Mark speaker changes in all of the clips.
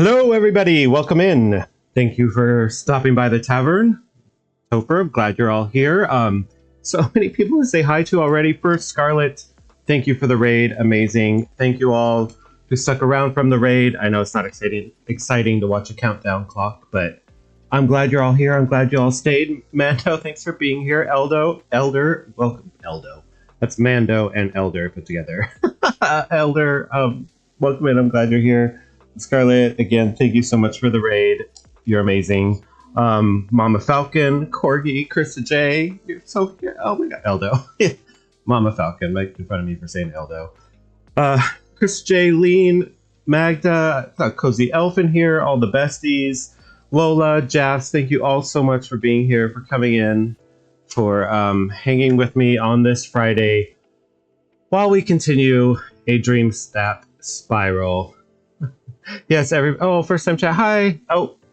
Speaker 1: Hello, everybody. Welcome in. Thank you for stopping by the tavern. Topher, glad you're all here. So many people to say hi to already. First, Scarlett, thank you for the raid. Amazing. Thank you all who stuck around from the raid. I know it's not exciting to watch a countdown clock, but I'm glad you're all here. I'm glad you all stayed. Mando, thanks for being here. Elder, welcome. Eldo. That's Mando and Elder put together. Elder, welcome in. I'm glad you're here. Scarlett, again, thank you so much for the raid. You're amazing. Mama Falcon, Corgi, Krista J. You're so here. Oh my god, Eldo. Mama Falcon, make fun of me for saying Eldo. Krista J, Lean, Magda, Cozy Elf in here, all the besties. Lola, Jazz, thank you all so much for being here, for coming in, for hanging with me on this Friday while we continue a DreamSnap spiral. Yes, first time chat. Hi.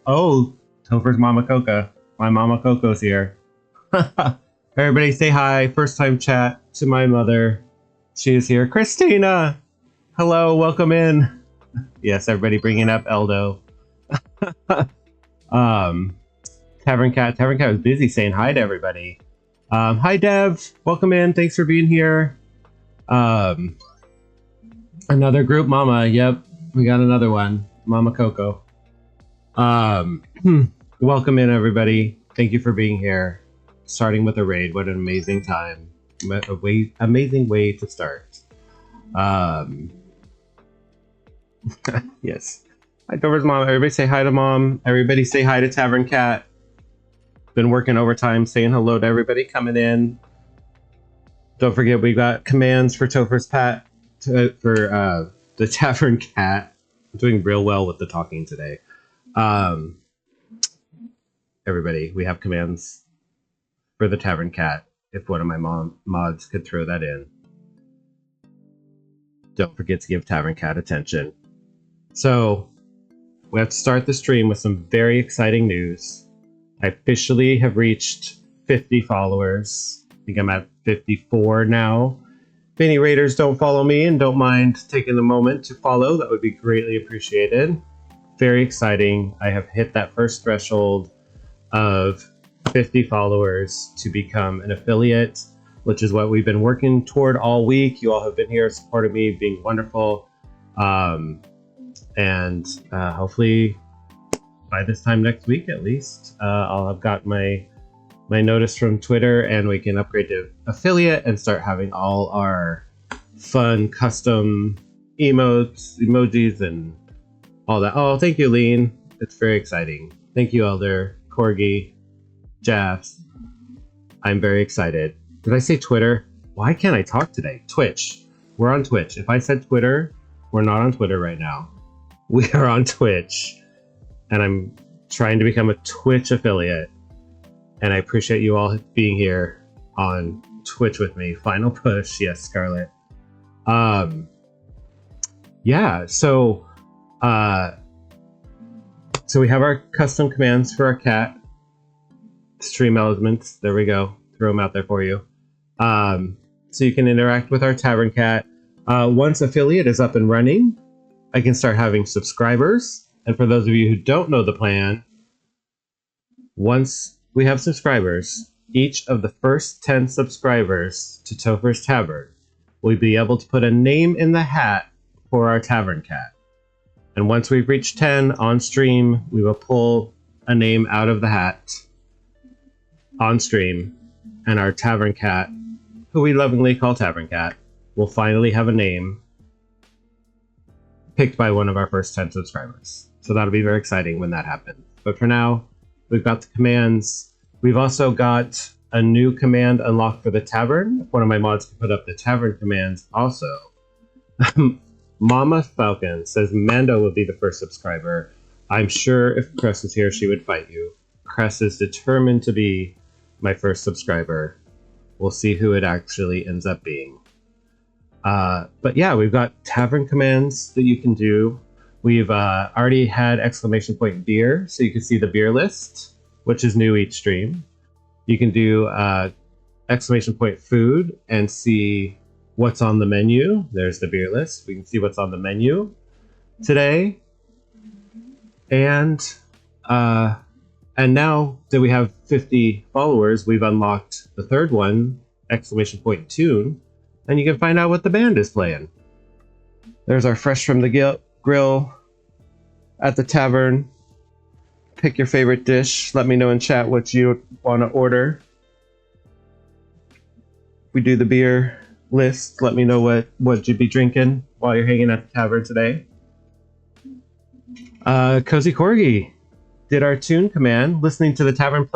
Speaker 1: Topher's Mama Coca. My Mama Coco's here. Everybody say hi. First time chat to my mother. She is here. Christina. Hello, welcome in. Yes, everybody bringing up Eldo. Tavern Cat was busy saying hi to everybody. Hi Dev. Welcome in. Thanks for being here. Another group Mama. Yep. We got another one, Mama Coco. Welcome in, everybody. Thank you for being here. Starting with a raid. What an amazing time. Amazing way to start. Yes. Hi, Dover's mom. Everybody say hi to mom. Everybody say hi to Tavern Cat. Been working overtime, saying hello to everybody coming in. Don't forget, we got commands for Topher's Pat for the Tavern Cat. I'm doing real well with the talking today. Everybody, we have commands for the Tavern Cat. If one of my mods could throw that in. Don't forget to give Tavern Cat attention. So, we have to start the stream with some very exciting news. I officially have reached 50 followers. I think I'm at 54 now. If any raiders don't follow me and don't mind taking a moment to follow, that would be greatly appreciated. Very exciting. I have hit that first threshold of 50 followers to become an affiliate, which is what we've been working toward all week. You all have been here supporting me, being wonderful. Hopefully by this time next week at least, I'll have got my notice from Twitter and we can upgrade to affiliate and start having all our fun custom emojis and all that. Oh, thank you, Lean. It's very exciting. Thank you, Elder, Corgi, Jaffs. I'm very excited. Did I say Twitter? Why can't I talk today? Twitch. We're on Twitch. If I said Twitter, we're not on Twitter right now. We are on Twitch. And I'm trying to become a Twitch affiliate. And I appreciate you all being here on Twitch with me. Final push. Yes, Scarlett. Yeah, so we have our custom commands for our cat. Stream elements. There we go. Throw them out there for you. So you can interact with our Tavern Cat. Once affiliate is up and running, I can start having subscribers. And for those of you who don't know the plan, once we have subscribers, each of the first 10 subscribers to Topher's Tavern will be able to put a name in the hat for our Tavern Cat. And once we've reached 10 on stream, we will pull a name out of the hat on stream, and our Tavern Cat, who we lovingly call Tavern Cat, will finally have a name picked by one of our first 10 subscribers. So that'll be very exciting when that happens. But for now, we've got the commands. We've also got a new command unlocked for the tavern. One of my mods can put up the tavern commands also. Mama Falcon says Mando will be the first subscriber. I'm sure if Cress was here, she would fight you. Cress is determined to be my first subscriber. We'll see who it actually ends up being. But yeah, we've got tavern commands that you can do. We've already had exclamation point beer, so you can see the beer list, which is new each stream. You can do exclamation point food and see what's on the menu. There's the beer list. We can see what's on the menu today. And and now that we have 50 followers, we've unlocked the third one, exclamation point tune, and you can find out what the band is playing. There's our fresh from the grill at the tavern. Pick your favorite dish. Let me know in chat what you want to order. We do the beer list. Let me know what you'd be drinking while you're hanging at the tavern today. Cozy Corgi did our tune command, listening to the tavern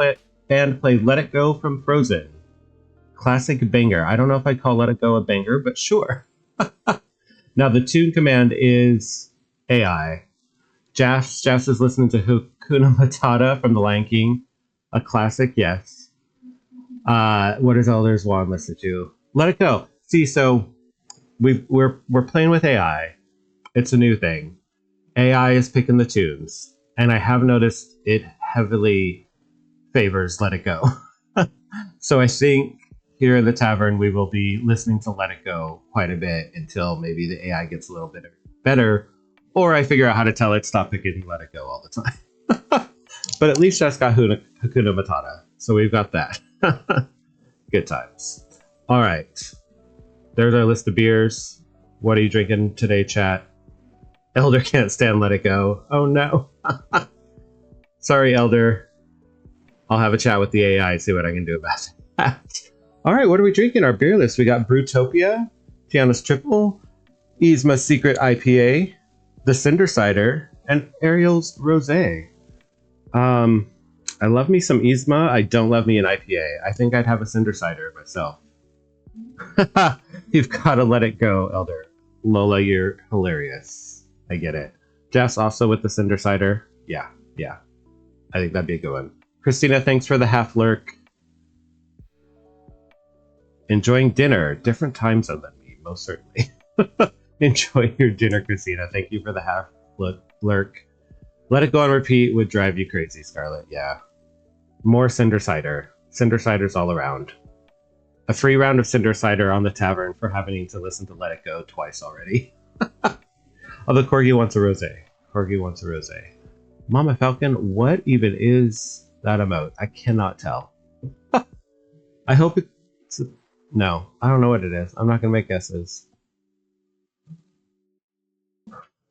Speaker 1: band play Let It Go from Frozen. Classic banger. I don't know if I'd call Let It Go a banger, but sure. Now, the tune command is AI. Jaffs is listening to Hakuna Matata from The Lion King. A classic, yes. What does Elder's Wand listen to? Let It Go. See, so we're playing with AI. It's a new thing. AI is picking the tunes, and I have noticed it heavily favors Let It Go. So I think here in the tavern we will be listening to Let It Go quite a bit until maybe the AI gets a little bit better, or I figure out how to tell it stop picking Let It Go all the time. But at least that's got Hakuna Matata, so we've got that. Good times. All right, there's our list of beers. What are you drinking today, chat? Elder can't stand Let It Go. Oh no. Sorry, Elder. I'll have a chat with the AI, see what I can do about that. All right, what are we drinking? Our beer list. We got Brewtopia, Tiana's Triple, Yzma's Secret IPA, the Cinder Cider, and Ariel's Rosé. I love me some Yzma. I don't love me an IPA. I think I'd have a Cinder Cider myself. You've got to let it go, Elder. Lola, you're hilarious. I get it. Jess also with the Cinder Cider. Yeah. I think that'd be a good one. Christina, thanks for the half lurk. Enjoying dinner. Different time zone than me, most certainly. Enjoy your dinner, Christina. Thank you for the half lurk. Let It Go on repeat would drive you crazy, Scarlett. Yeah. More Cinder Cider. Cinder Ciders all around. A free round of Cinder Cider on the tavern for having to listen to Let It Go twice already. Although Corgi wants a rosé. Mama Falcon, what even is that emote? I cannot tell. I hope it's... No, I don't know what it is. I'm not going to make guesses.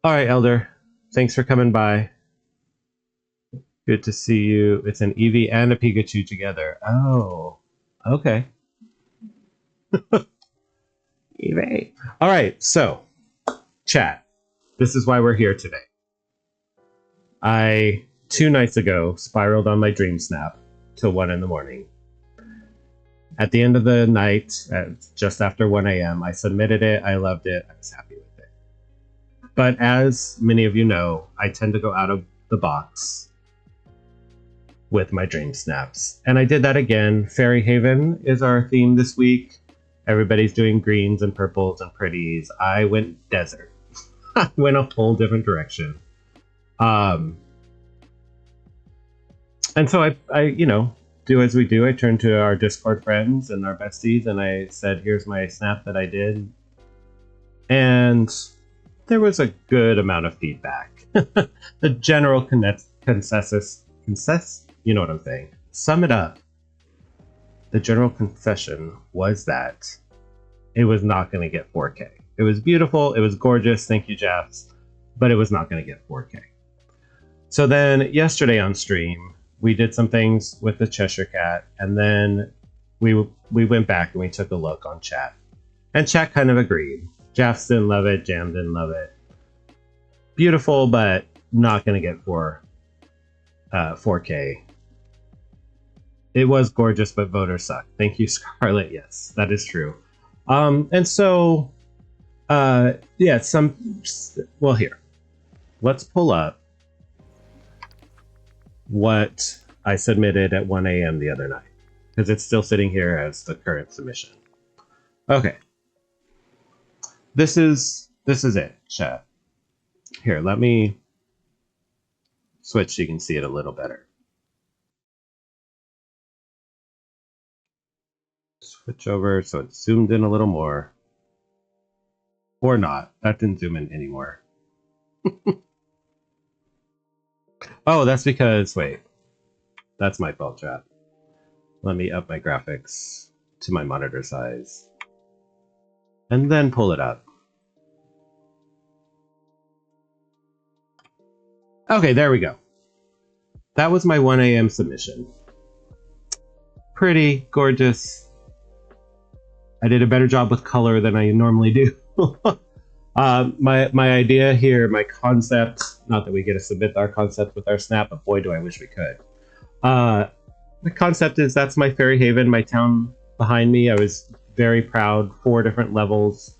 Speaker 1: Alright, Elder. Thanks for coming by. Good to see you. It's an Eevee and a Pikachu together. Oh, okay. Eevee. Alright, so, chat. This is why we're here today. I, 2 nights ago, spiraled on my DreamSnap till 1 in the morning. At the end of the night, just after 1 a.m., I submitted it, I loved it, I was happy with it. But as many of you know, I tend to go out of the box with my DreamSnaps. And I did that again. Fairy Haven is our theme this week. Everybody's doing greens and purples and pretties. I went desert. I went a whole different direction. And so I do as we do. I turned to our Discord friends and our besties and I said, here's my snap that I did. And there was a good amount of feedback. The general consensus, you know what I'm saying. Sum it up. The general confession was that it was not going to get 4K. It was beautiful. It was gorgeous. Thank you, Jeffs. But it was not going to get 4K. So then yesterday on stream, we did some things with the Cheshire Cat. And then we went back and we took a look on chat. And chat kind of agreed. Jeffs didn't love it. Jam didn't love it. Beautiful, but not going to get 4K. It was gorgeous, but voters suck. Thank you, Scarlett. Yes, that is true. And so... yeah, well, here. Let's pull up what I submitted at 1 a.m. the other night. Because it's still sitting here as the current submission. Okay. This is it, chat. Here, let me switch so you can see it a little better. Switch over so it's zoomed in a little more. Or not. That didn't zoom in anymore. Oh, that's because, wait, that's my fault, chat. Let me up my graphics to my monitor size. And then pull it up. Okay, there we go. That was my 1 a.m. submission. Pretty, gorgeous. I did a better job with color than I normally do. My idea here, my concept, not that we get to submit our concept with our snap, but boy, do I wish we could. The concept is that's my Fairy Haven, my town behind me. I was very proud. 4 different levels,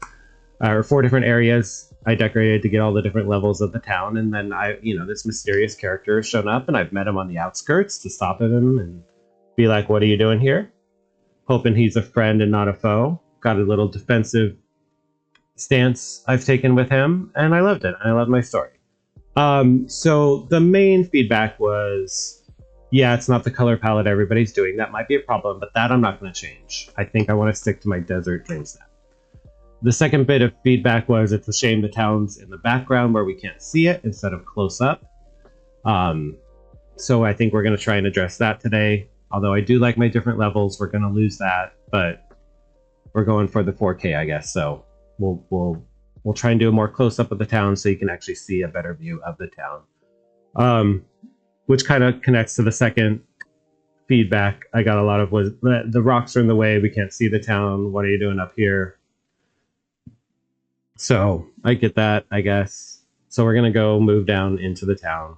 Speaker 1: or 4 different areas I decorated to get all the different levels of the town. And then this mysterious character has shown up, and I've met him on the outskirts to stop at him and be like, what are you doing here? Hoping he's a friend and not a foe. Got a little defensive stance I've taken with him, and I loved it. I loved my story. So the main feedback was, yeah, it's not the color palette everybody's doing. That might be a problem, but that I'm not going to change. I think I want to stick to my desert DreamSnap. The second bit of feedback was it's a shame the town's in the background where we can't see it instead of close up. So I think we're going to try and address that today. Although I do like my different levels, we're going to lose that, but we're going for the 4K, I guess. So we'll try and do a more close up of the town so you can actually see a better view of the town. Which kind of connects to the second feedback I got a lot of was the rocks are in the way. We can't see the town. What are you doing up here? So I get that, I guess. So we're going to go move down into the town,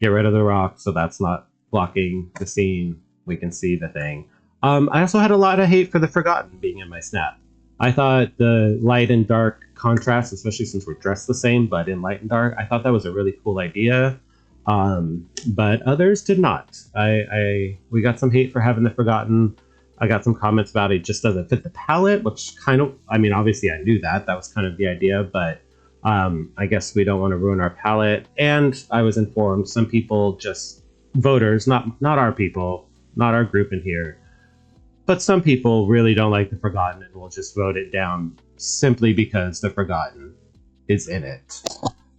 Speaker 1: get rid of the rocks so that's not blocking the scene. We can see the thing. I also had a lot of hate for the Forgotten being in my snap. I thought the light and dark contrast, especially since we're dressed the same, but in light and dark, I thought that was a really cool idea. But others did not. We got some hate for having the Forgotten. I got some comments about it just doesn't fit the palette, which kind of, I mean, obviously I knew that. That was kind of the idea, but I guess we don't want to ruin our palette. And I was informed some people, just voters, not our people, not our group in here, but some people really don't like the Forgotten and will just vote it down simply because the Forgotten is in it.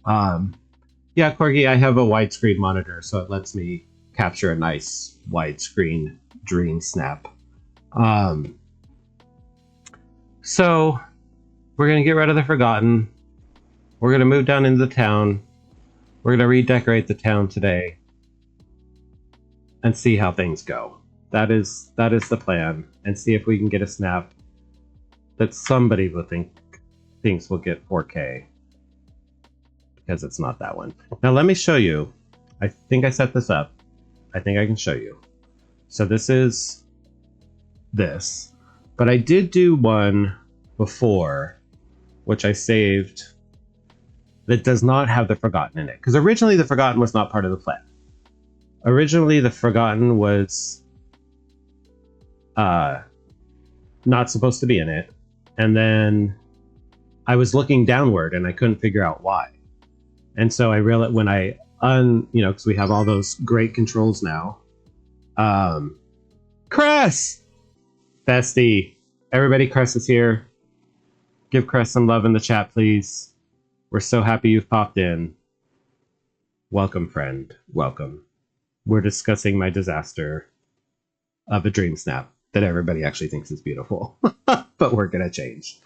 Speaker 1: Yeah, Corgi, I have a widescreen monitor, so it lets me capture a nice widescreen DreamSnap. So we're going to get rid of the Forgotten. We're going to move down into the town. We're going to redecorate the town today and see how things go. That is the plan, and see if we can get a snap that somebody will thinks will get 4K, because it's not that one. Now let me show you. I think I set this up. I think I can show you. So this is this, but I did do one before, which I saved, that does not have the Forgotten in it, because originally the Forgotten was not part of the plan. Originally the Forgotten was not supposed to be in it, and then I was looking downward and I couldn't figure out why. And so I realized when I because we have all those great controls now. Cress! Bestie. Everybody, Cress is here. Give Cress some love in the chat, please. We're so happy you've popped in. Welcome, friend. Welcome. We're discussing my disaster of a DreamSnap that everybody actually thinks is beautiful. But we're gonna change.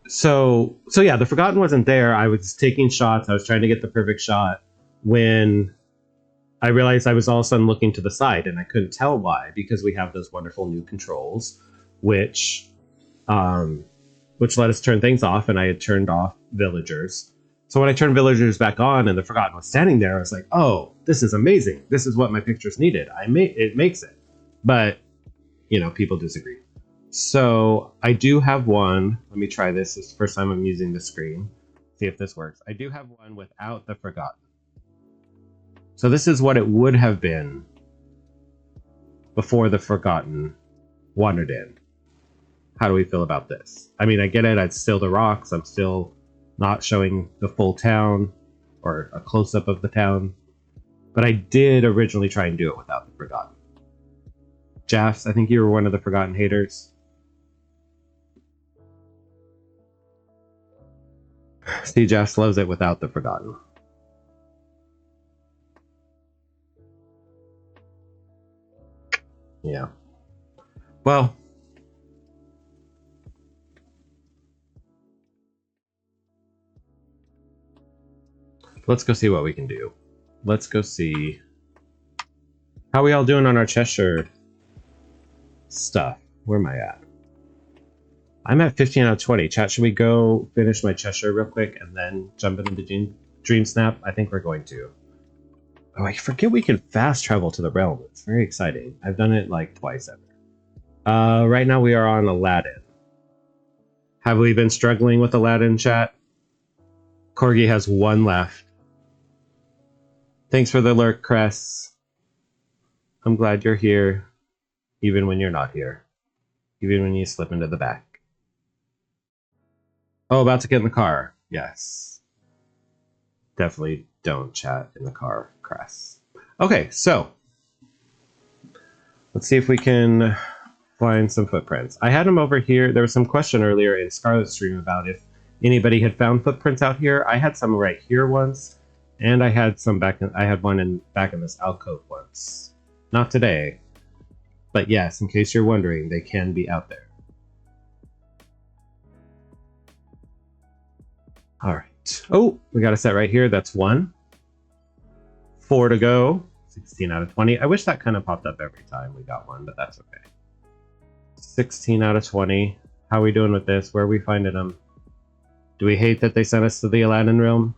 Speaker 1: So yeah, the Forgotten wasn't there. I was taking shots. I was trying to get the perfect shot when I realized I was all of a sudden looking to the side, and I couldn't tell why, because we have those wonderful new controls, which let us turn things off, and I had turned off villagers. So when I turned villagers back on and the Forgotten was standing there, I was like, oh, this is amazing. This is what my pictures needed. It makes it. But, people disagree. So I do have one. Let me try this. It's the first time I'm using the screen. See if this works. I do have one without the Forgotten. So this is what it would have been before the Forgotten wandered in. How do we feel about this? I mean, I get it. It's still the rocks. I'm still not showing the full town or a close-up of the town. But I did originally try and do it without the Forgotten. Jaffs, I think you were one of the Forgotten haters. See, Jaffs loves it without the Forgotten. Yeah. Well, let's go see what we can do. Let's go see how we all doing on our Cheshire stuff. Where am I at? I'm at 15 out of 20. Chat, should we go finish my Cheshire real quick and then jump into DreamSnap? I think we're going to. Oh, I forget we can fast travel to the realm. It's very exciting. I've done it like twice ever. Right now we are on Aladdin. Have we been struggling with Aladdin, chat? Corgi has one left. Thanks for the lurk, Cress. I'm glad you're here, even when you're not here. Even when you slip into the back. Oh, about to get in the car. Yes. Definitely don't chat in the car, Cress. Okay, so let's see if we can find some footprints. I had them over here. There was some question earlier in Scarlet's stream about if anybody had found footprints out here. I had some right here once, and I had some back in, I had one back in this alcove once. Not today, but yes, in case you're wondering, they can be out there. All right. Oh, we got a set right here. That's 1. 4 to go. 16 out of 20. I wish that kind of popped up every time we got one, but that's okay. 16 out of 20. How are we doing with this? Where are we finding them? Do we hate that they sent us to the Aladdin realm?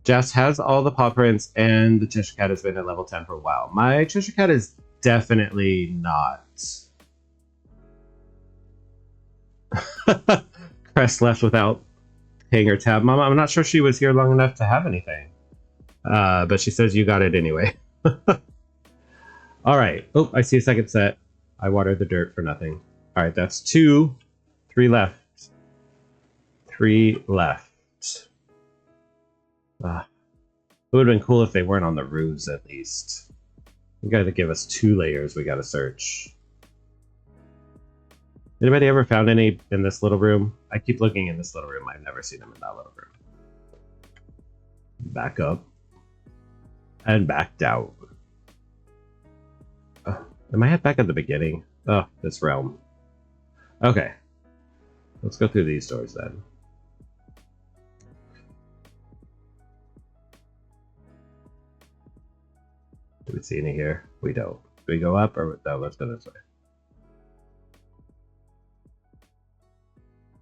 Speaker 1: Jess has all the paw prints, and the Cheshire Cat has been at level 10 for a while. My Cheshire Cat is definitely not. Crest left without paying her tab. Mama, I'm not sure she was here long enough to have anything. But she says you got it anyway. All right. Oh, I see a second set. I watered the dirt for nothing. All right, that's 2. 3 left. 3 left. It would have been cool if they weren't on the roofs at least. You gotta give us 2 layers we gotta search. Anybody ever found any in this little room? I keep looking in this little room. I've never seen them in that little room. Back up. And back down. Am I back at the beginning? Oh, this realm. Okay. Let's go through these doors then. Do we see any here? We don't. Do we go up or no? Let's go this way.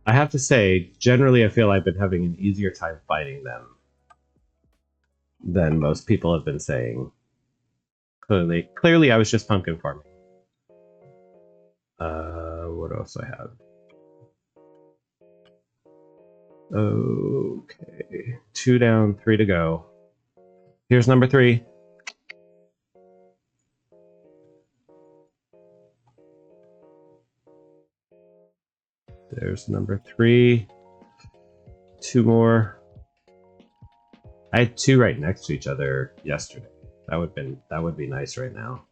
Speaker 1: I have to say, generally, I feel I've been having an easier time fighting them than most people have been saying. Clearly, I was just pumpkin farming. What else I have? Okay, 2 down, 3 to go. Here's number 3. There's number 3. 2 more. I had 2 right next to each other yesterday. That would be nice right now.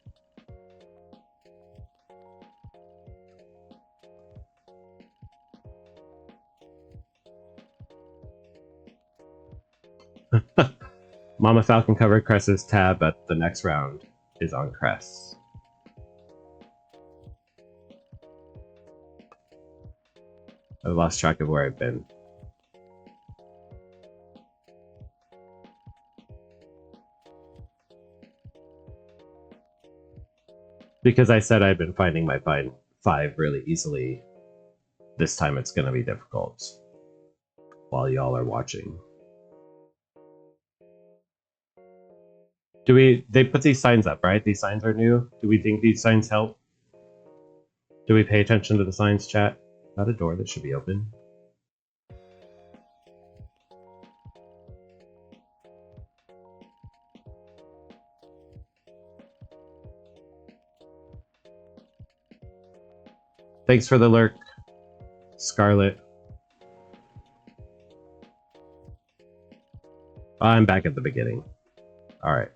Speaker 1: Mama Falcon covered Cress's tab, but the next round is on Cress. I've lost track of where I've been. Because I said I've been finding my 5 really easily. This time it's going to be difficult. While y'all are watching. They put these signs up, right? These signs are new. Do we think these signs help? Do we pay attention to the signs, chat? Not a door that should be open. Thanks for the lurk, Scarlet. I'm back at the beginning. Alright.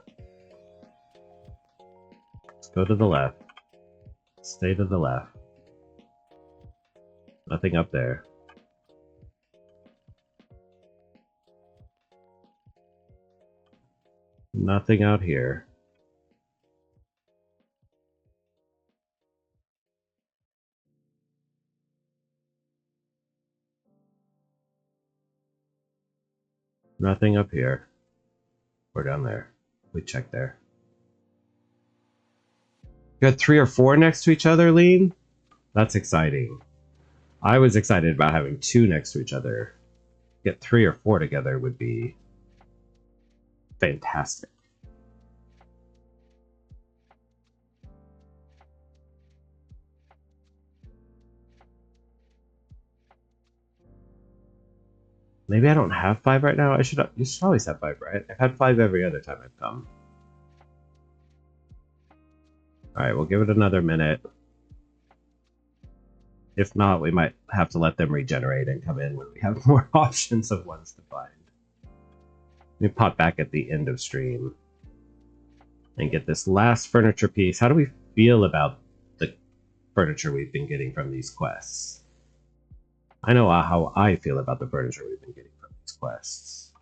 Speaker 1: Let's go to the left. Stay to the left. Nothing up there. Nothing out here. Nothing up here. Or down there. We check there. You got 3 or 4 next to each other, Lean? That's exciting. I was excited about having 2 next to each other. Get 3 or 4 together would be fantastic. Maybe I don't have 5 right now. You should always have 5, right? I've had 5 every other time I've come. Alright, we'll give it another minute. If not, we might have to let them regenerate and come in when we have more options of ones to find. Let me pop back at the end of stream and get this last furniture piece. How do we feel about the furniture we've been getting from these quests? I know how I feel about the furniture we've been getting from these quests.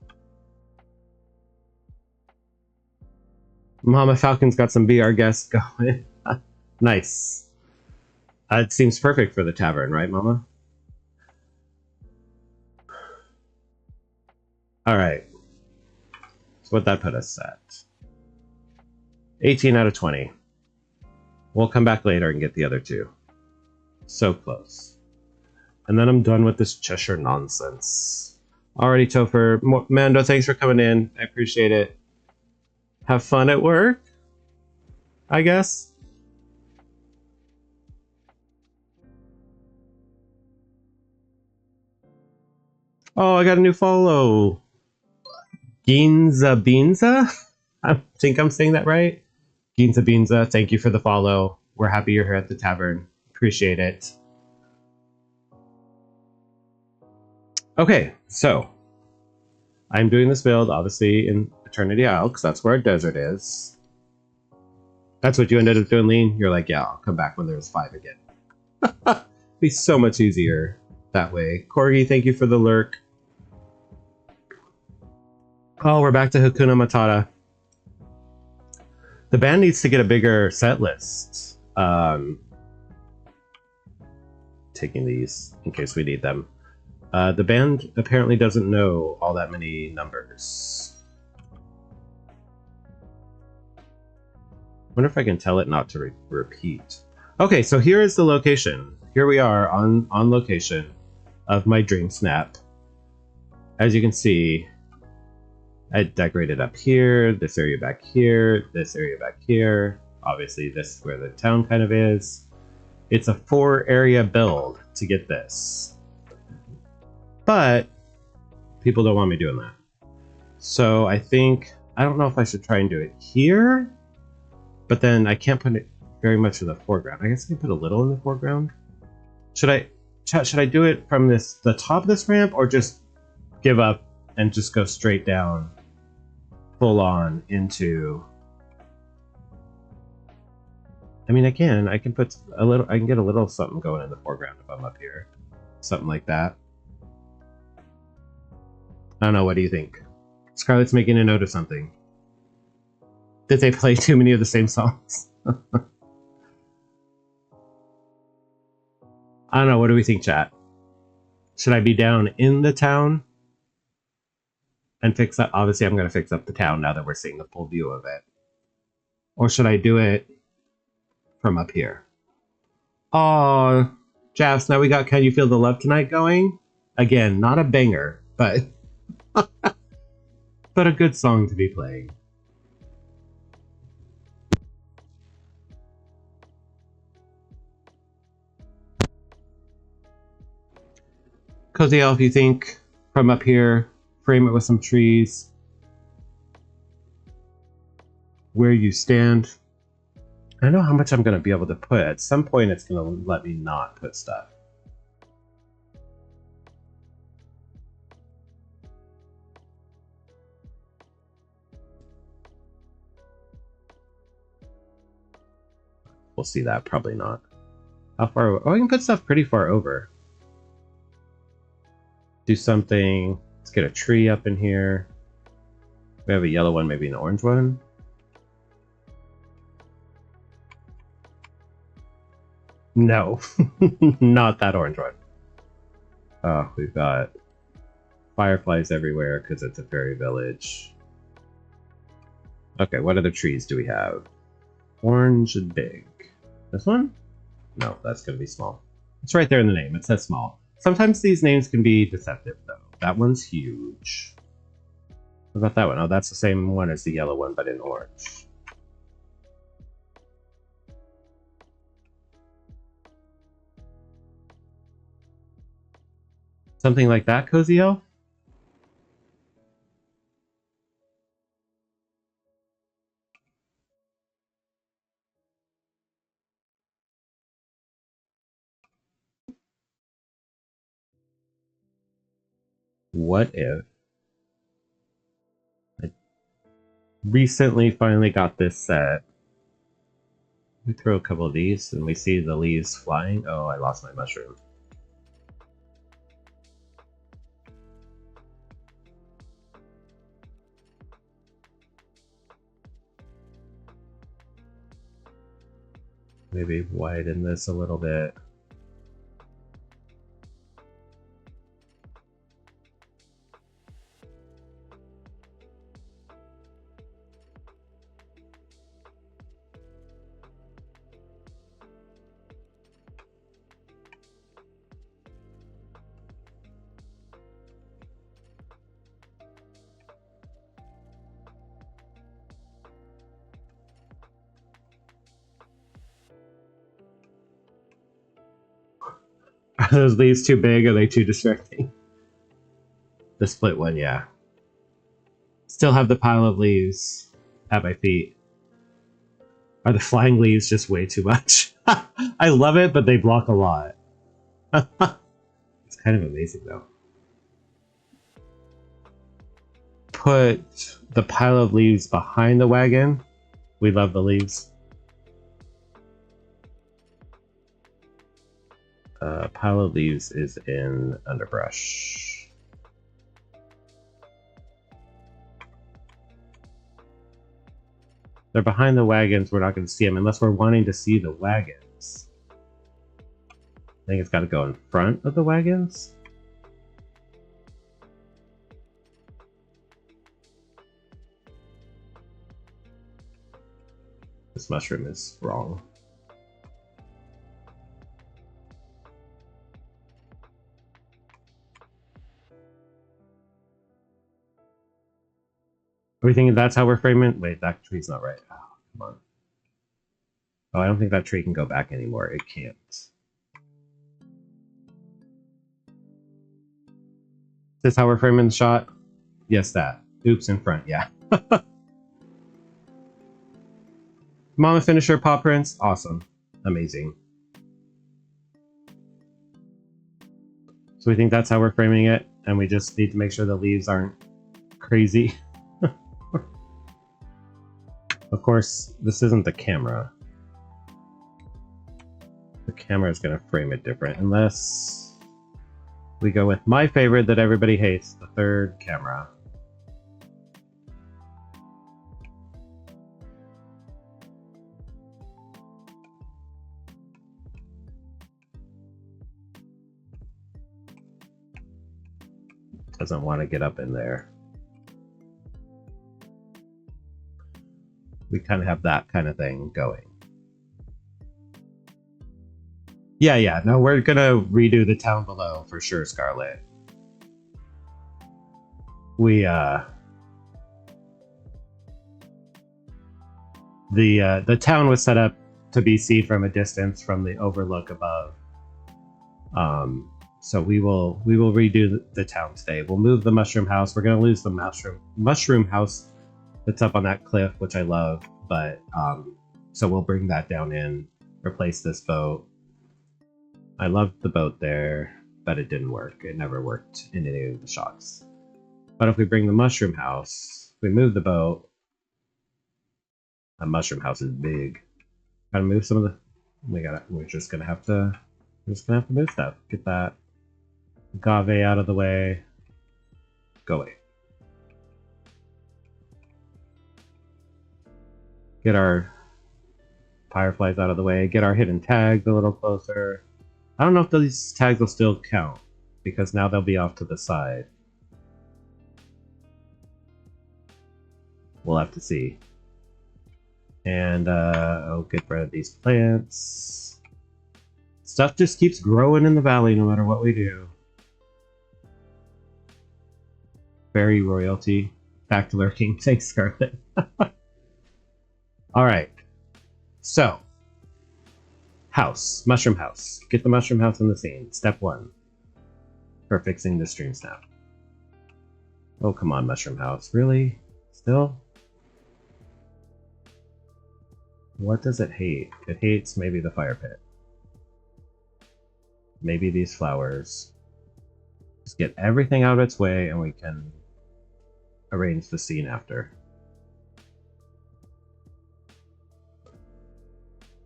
Speaker 1: Mama Falcon's got some Be Our Guest going. Nice. It seems perfect for the tavern, right, Mama? Alright. So what'd that put us at? 18 out of 20. We'll come back later and get the other 2. So close. And then I'm done with this Cheshire nonsense. Alrighty, Topher. Mando, thanks for coming in. I appreciate it. Have fun at work, I guess. Oh, I got a new follow. Ginza Beanza? I think I'm saying that right. Ginza Beanza, thank you for the follow. We're happy you're here at the tavern. Appreciate it. Okay, so I'm doing this build, obviously, in Eternity Isle, because that's where our desert is. That's what you ended up doing, Lean? You're like, yeah, I'll come back when there's 5 again. Be so much easier that way. Corgi, thank you for the lurk. Oh, we're back to Hakuna Matata. The band needs to get a bigger set list. Taking these in case we need them. The band apparently doesn't know all that many numbers. Wonder if I can tell it not to repeat. Okay, so here is the location. Here we are on location of my DreamSnap. As you can see, I decorated up here, this area back here, this area back here. Obviously, this is where the town kind of is. It's a 4-area build to get this. But people don't want me doing that. So I think, I don't know if I should try and do it here, but then I can't put it very much in the foreground. I guess I can put a little in the foreground. Should I do it from the top of this ramp, or just give up and just go straight down, full on into? I mean, I can put a little, I can get a little something going in the foreground if I'm up here, something like that. I don't know. What do you think? Scarlett's making a note of something. Did they play too many of the same songs? I don't know. What do we think, chat? Should I be down in the town and fix up? Obviously, I'm going to fix up the town now that we're seeing the full view of it. Or should I do it from up here? Oh, Javs, now we got Can You Feel the Love Tonight going? Again, not a banger, but but a good song to be playing. Cozy Elf, you think from up here, frame it with some trees, where you stand. I don't know how much I'm going to be able to put. At some point, it's going to let me not put stuff. We'll see that. Probably not. How far? Oh, I can put stuff pretty far over. Do something. Let's get a tree up in here. We have a yellow one, maybe an orange one. No, not that orange one. Oh, we've got fireflies everywhere because it's a fairy village. Okay, what other trees do we have? Orange and big. This one? No, that's going to be small. It's right there in the name. It says small. Sometimes these names can be deceptive, though. That one's huge. What about that one? Oh, that's the same one as the yellow one, but in orange. Something like that, Cozy Elf? What if I recently finally got this set? We throw a couple of these and we see the leaves flying. Oh, I lost my mushroom. Maybe widen this a little bit. Are those leaves too big? Are they too distracting? The split one, yeah. Still have the pile of leaves at my feet. Are the flying leaves just way too much? I love it, but they block a lot. It's kind of amazing, though. Put the pile of leaves behind the wagon. We love the leaves. Pile of leaves is in underbrush. They're behind the wagons. We're not going to see them unless we're wanting to see the wagons. I think it's got to go in front of the wagons. This mushroom is wrong. Are we thinking that's how we're framing? Wait, that tree's not right. Oh, come on. Oh, I don't think that tree can go back anymore. It can't. Is this how we're framing the shot? Yes, that. Oops, in front, yeah. Mama finisher paw prints? Awesome. Amazing. So we think that's how we're framing it, and we just need to make sure the leaves aren't crazy. Of course, this isn't the camera. The camera is going to frame it different, unless we go with my favorite that everybody hates, the third camera. Doesn't want to get up in there. We kind of have that kind of thing going. Yeah, no, we're gonna redo the town below for sure, Scarlet. We the town was set up to be seen from a distance from the overlook above. So we will redo the town today. We'll move the mushroom house. We're gonna lose the mushroom house that's up on that cliff, which I love, but so we'll bring that down in, replace this boat. I loved the boat there, but it didn't work. It never worked in any of the shots. But if we bring the mushroom house, we move the boat. The mushroom house is big. Gotta move some of the. We're just gonna have to move stuff. Get that agave out of the way. Go away. Get our fireflies out of the way. Get our hidden tags a little closer. I don't know if these tags will still count, because now they'll be off to the side. We'll have to see. And I'll get rid of these plants. Stuff just keeps growing in the valley no matter what we do. Fairy royalty. Back to lurking. Thanks, Scarlet. Alright. So. House. Mushroom house. Get the mushroom house in the scene. Step 1. For fixing this DreamSnap. Oh, come on, mushroom house. Really? Still? What does it hate? It hates maybe the fire pit. Maybe these flowers. Just get everything out of its way and we can arrange the scene after.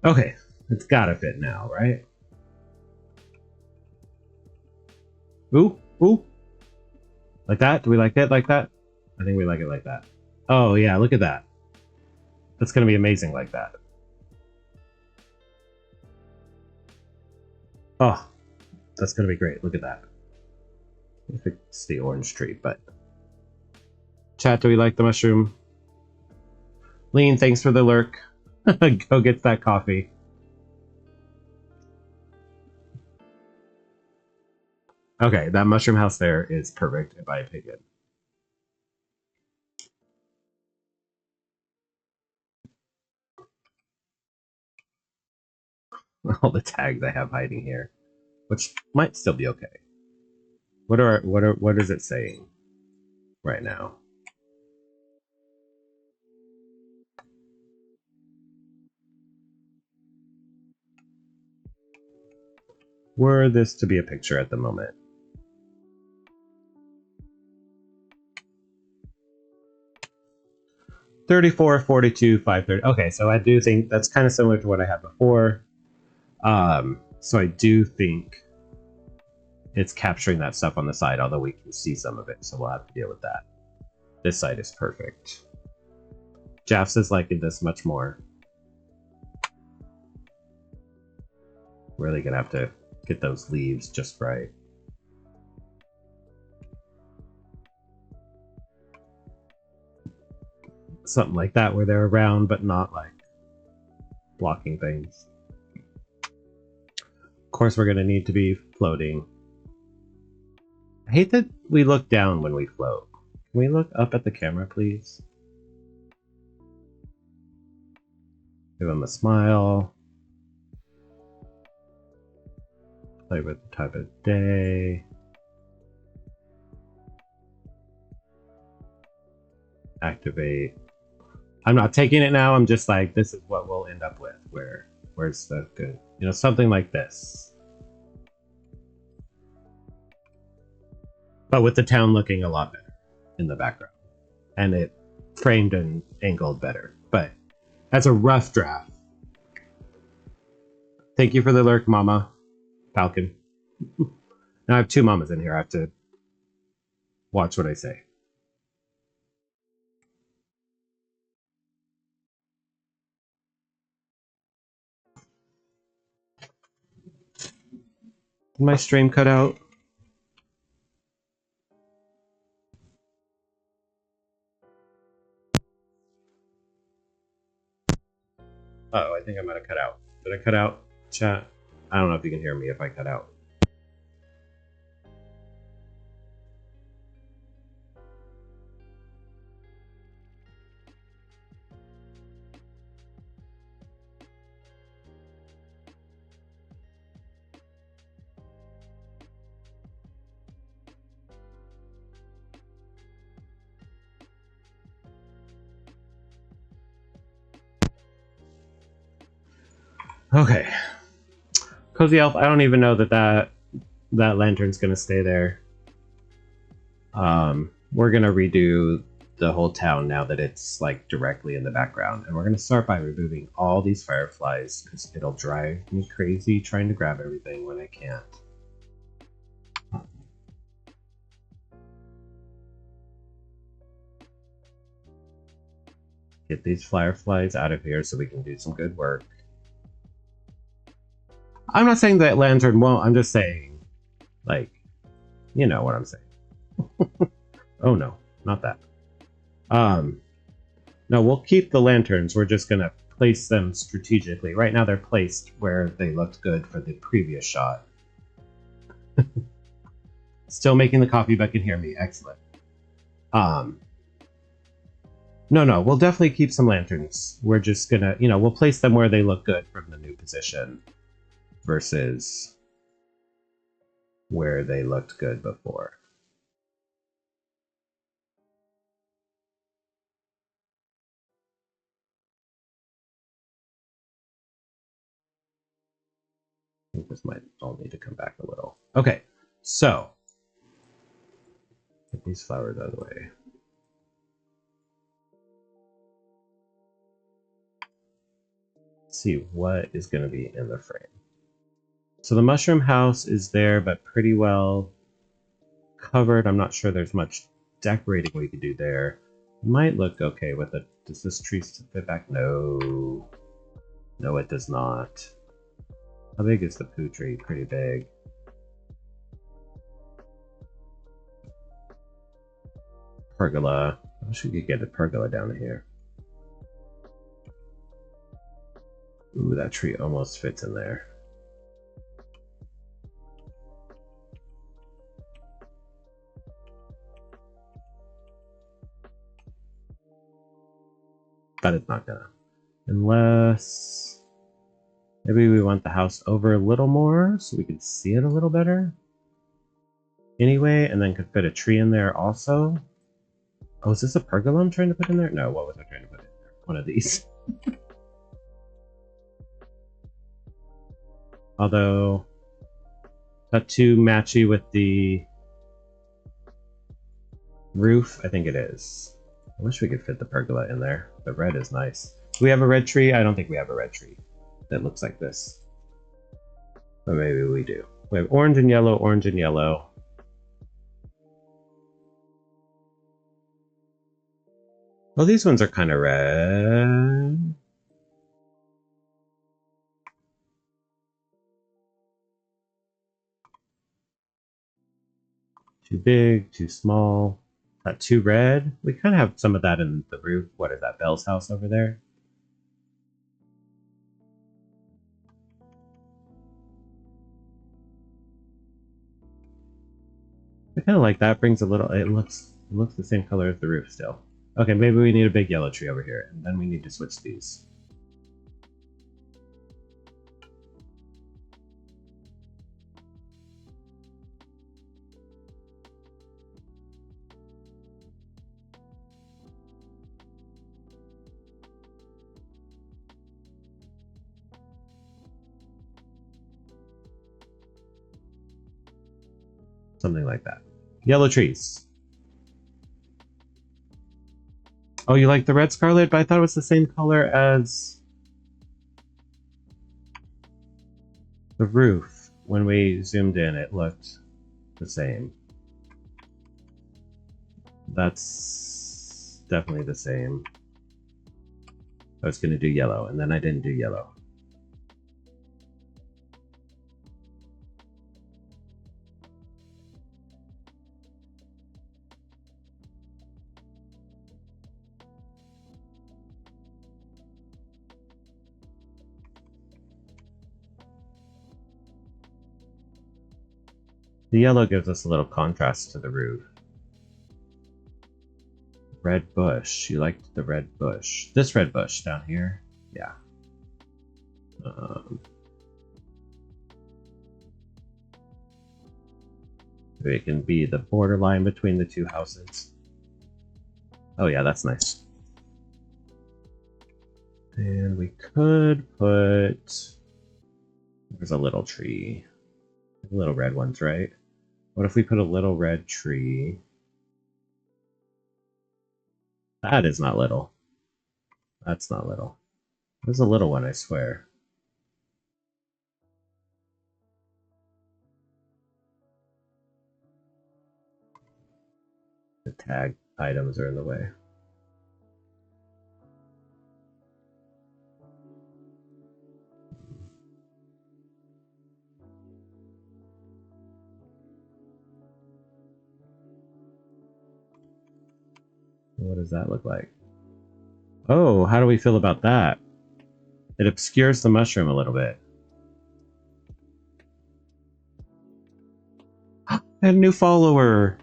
Speaker 1: Okay, it's gotta fit now, right? Ooh, ooh. Like that? Do we like it like that? I think we like it like that. Oh yeah, look at that. That's gonna be amazing like that. Oh, that's gonna be great. Look at that. If it's the orange tree, but chat, do we like the mushroom? Lean, thanks for the lurk. Go get that coffee. Okay, that mushroom house there is perfect in my opinion. All the tags I have hiding here, which might still be okay. What is it saying right now? Were this to be a picture at the moment? $34, $42, $530. Okay, so I do think that's kind of similar to what I had before. So I do think it's capturing that stuff on the side, although we can see some of it, so we'll have to deal with that. This side is perfect. Jaffs is liking this much more. Really gonna have to get those leaves just right. Something like that where they're around but not like blocking things. Of course we're gonna need to be floating. I hate that we look down when we float. Can we look up at the camera, please? Give him a smile. Play with the time of day. Activate. I'm not taking it now, I'm just like, this is what we'll end up with. Where's the good? You know, something like this. But with the town looking a lot better in the background. And it framed and angled better. But that's a rough draft. Thank you for the lurk, Mama. Falcon. Now I have 2 mamas in here. I have to watch what I say. Did my stream cut out? Uh-oh, I think I might have cut out. Did I cut out, chat? I don't know if you can hear me if I cut out. Okay. Cozy Elf, I don't even know that lantern's gonna stay there. We're gonna redo the whole town now that it's like directly in the background, and we're gonna start by removing all these fireflies because it'll drive me crazy trying to grab everything when I can't. Get these fireflies out of here so we can do some good work. I'm not saying that lantern won't, I'm just saying, like, you know what I'm saying. Oh no, not that. No, we'll keep the lanterns. We're just going to place them strategically. Right now they're placed where they looked good for the previous shot. Still making the coffee, but can hear me. Excellent. No, we'll definitely keep some lanterns. We're just gonna, we'll place them where they look good from the new position versus where they looked good before. I think this might all need to come back a little. Okay, so get these flowers out of the way. Let's see what is going to be in the frame. So the mushroom house is there, but pretty well covered. I'm not sure there's much decorating we could do there. Might look okay with it. Does this tree fit back? No. No, it does not. How big is the poo tree? Pretty big. Pergola. I wish we could get a pergola down here. Ooh, that tree almost fits in there. But it's not gonna. Unless maybe we want the house over a little more so we can see it a little better. Anyway, and then could fit a tree in there also. Oh, is this a pergola I'm trying to put in there? No, what was I trying to put in there? One of these. Although, that too matchy with the roof? I think it is. I wish we could fit the pergola in there. The red is nice. Do we have a red tree? I don't think we have a red tree that looks like this. But maybe we do. We have orange and yellow, orange and yellow. Well, these ones are kind of red. Too big, too small. Too red. We kind of have some of that in the roof. What is that, Belle's house over there? I kind of like that. Brings a little. It looks the same color as the roof still. Okay, maybe we need a big yellow tree over here, and then we need to switch these. Something like that. Yellow trees. Oh, you like the red scarlet? But I thought it was the same color as the roof. When we zoomed in, it looked the same. That's definitely the same. I was going to do yellow, and then I didn't do yellow. The yellow gives us a little contrast to the roof. Red bush. You liked the red bush. This red bush down here? Yeah. Maybe it can be the borderline between the two houses. Oh yeah, that's nice. And we could put... There's a little tree. Little red ones, right? What if we put a little red tree? That is not little. That's not little. There's a little one, I swear. The tag items are in the way. What does that look like? Oh, how do we feel about that? It obscures the mushroom a little bit. And a new follower.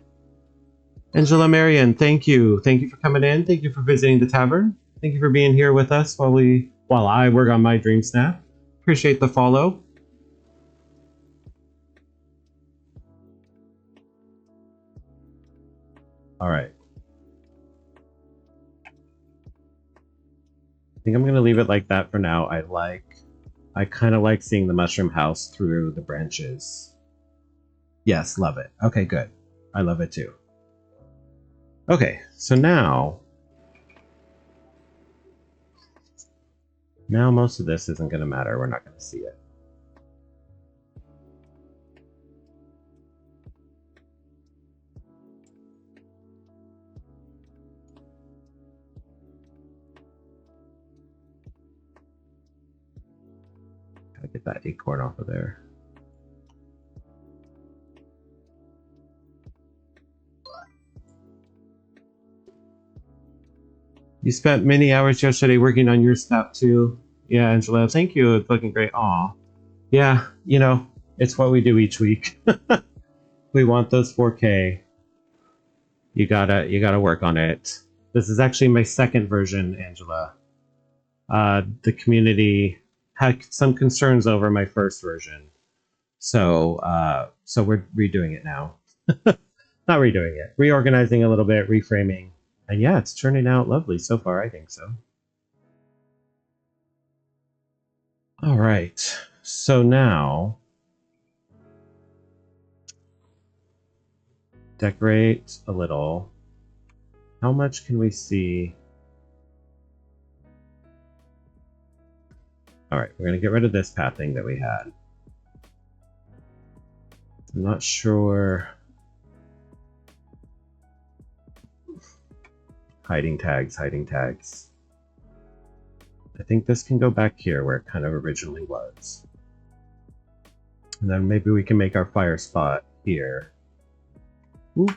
Speaker 1: Angela Marion, thank you. Thank you for coming in. Thank you for visiting the tavern. Thank you for being here with us while I work on my DreamSnap. Appreciate the follow. All right. I think I'm gonna leave it like that for now. I kind of like seeing the mushroom house through the branches. Yes, love it. Okay, good. I love it too. Okay, so now most of this isn't gonna matter. We're not gonna see it. Gotta get that acorn off of there. You spent many hours yesterday working on your snap too. Yeah, Angela, thank you. It's looking great. Aw. Yeah, you know, it's what we do each week. We want those 4K. You gotta work on it. This is actually my second version, Angela. The community had some concerns over my first version. So we're redoing it now. Not redoing it, reorganizing a little bit, reframing. And yeah, it's turning out lovely so far, I think so. All right, so now decorate a little. How much can we see? All right, we're gonna get rid of this pathing that we had. I'm not sure. Hiding tags, hiding tags. I think this can go back here where it kind of originally was. And then maybe we can make our fire spot here. Ooh,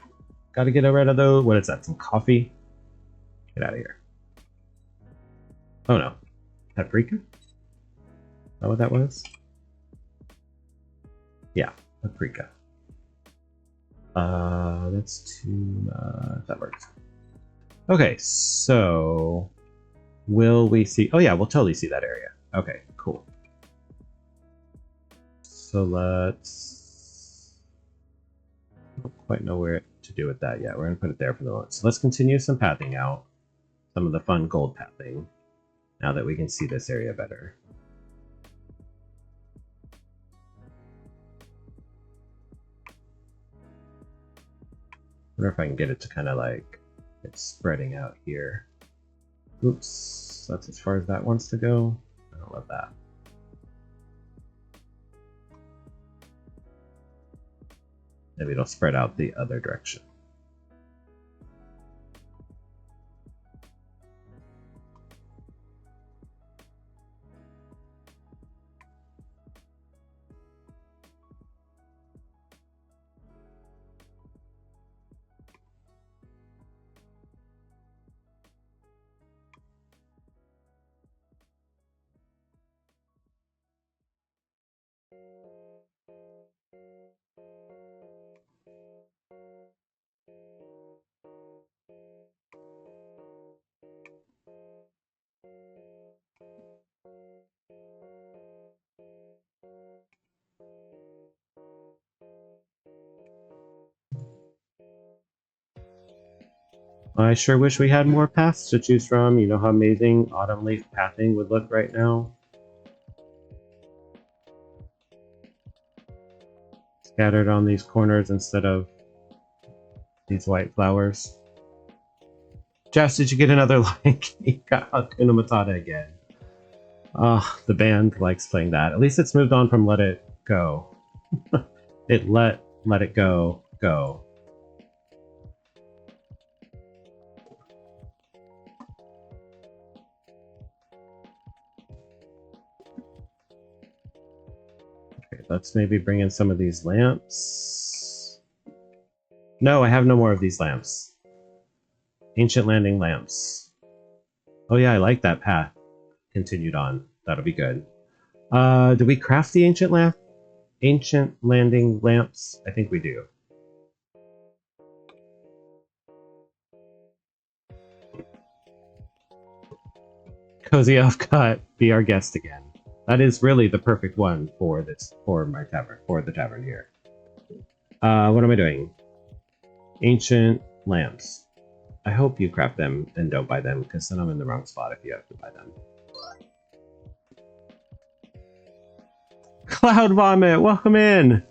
Speaker 1: gotta get rid of those. What is that? Some coffee? Get out of here. Oh no. Paprika? Is that what that was? Yeah, paprika. That's too that works. Okay, so will we see? Oh yeah, we'll totally see that area. Okay, cool. So let's. I don't quite know where to do with that yet. We're gonna put it there for the moment. So let's continue some pathing out, some of the fun gold pathing. Now that we can see this area better. I wonder if I can get it to kind of like it's spreading out here. Oops, that's as far as that wants to go. I don't love that. Maybe it'll spread out the other direction. I sure wish we had more paths to choose from. You know how amazing autumn leaf pathing would look right now? Scattered on these corners instead of these white flowers. Jess, did you get another like? You got Hakuna Matata again. The band likes playing that. At least it's moved on from Let It Go. It let it go. Okay, let's maybe bring in some of these lamps. No, I have no more of these lamps. Ancient landing lamps. Oh yeah, I like that path. Continued on. That'll be good. Do we craft the ancient landing lamps? I think we do. Cozy Elf Cut, be our guest again. That is really the perfect one for my tavern, for the tavern here. What am I doing? Ancient lamps. I hope you craft them and don't buy them, because then I'm in the wrong spot if you have to buy them. Cloud Vomit, welcome in!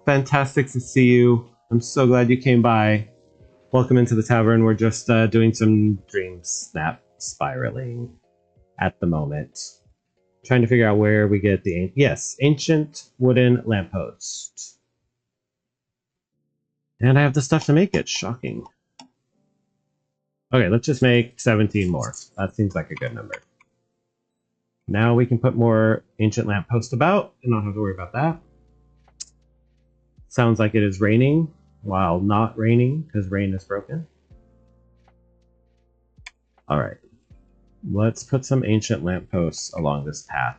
Speaker 1: Fantastic to see you. I'm so glad you came by. Welcome into the tavern. We're just doing some DreamSnap spiraling at the moment. Trying to figure out where we get the... Yes, ancient wooden lamppost. And I have the stuff to make it. Shocking. Okay, let's just make 17 more. That seems like a good number. Now we can put more ancient lampposts about and not have to worry about that. Sounds like it is raining while not raining because rain is broken. All right, let's put some ancient lampposts along this path.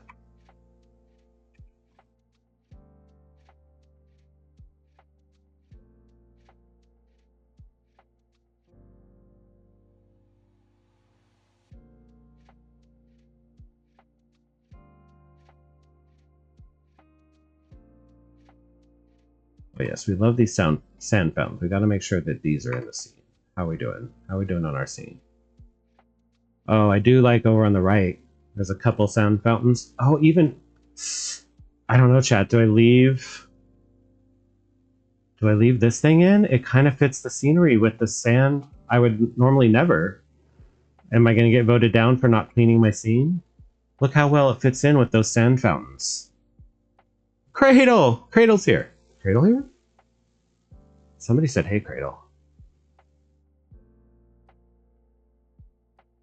Speaker 1: Oh yes, we love these sand fountains. We got to make sure that these are in the scene. How are we doing? How are we doing on our scene? Oh, I do like over on the right. There's a couple sound fountains. Oh, even... I don't know, chat. Do I leave this thing in? It kind of fits the scenery with the sand. I would normally never. Am I going to get voted down for not cleaning my scene? Look how well it fits in with those sand fountains. Cradle! Cradle's here. Cradle here? Somebody said, hey, Cradle.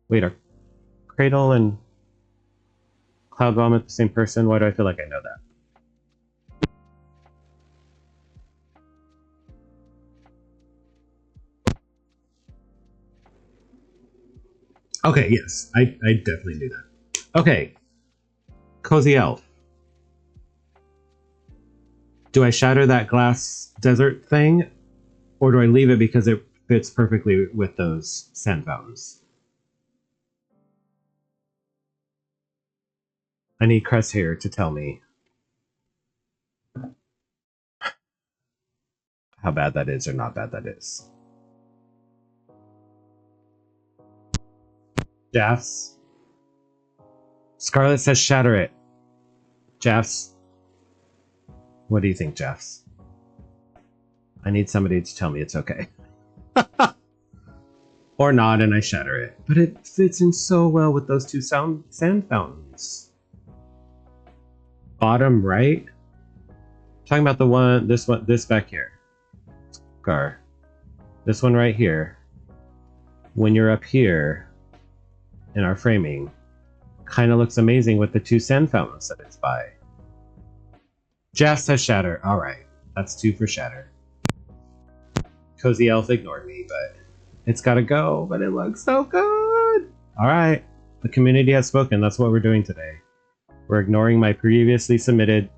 Speaker 1: Wait, are Cradle and Cloud Vomit the same person? Why do I feel like I know that? Okay, yes. I definitely knew that. Okay. Cozy Elf. Do I shatter that glass desert thing? Or do I leave it because it fits perfectly with those sand fountains? I need Cress here to tell me how bad that is or not bad that is. Jaffs? Scarlet says shatter it. Jaffs? What do you think, Jaffs? I need somebody to tell me it's okay. Or not, and I shatter it. But it fits in so well with those two sand fountains. Bottom right? Talking about the one, this back here. Gar. This one right here. When you're up here in our framing, kind of looks amazing with the two sand fountains that it's by. Jaff says shatter. Alright. That's 2 for shatter. Cozy Elf ignored me, but it's gotta go. But it looks so good. Alright. The community has spoken. That's what we're doing today. We're ignoring my previously submitted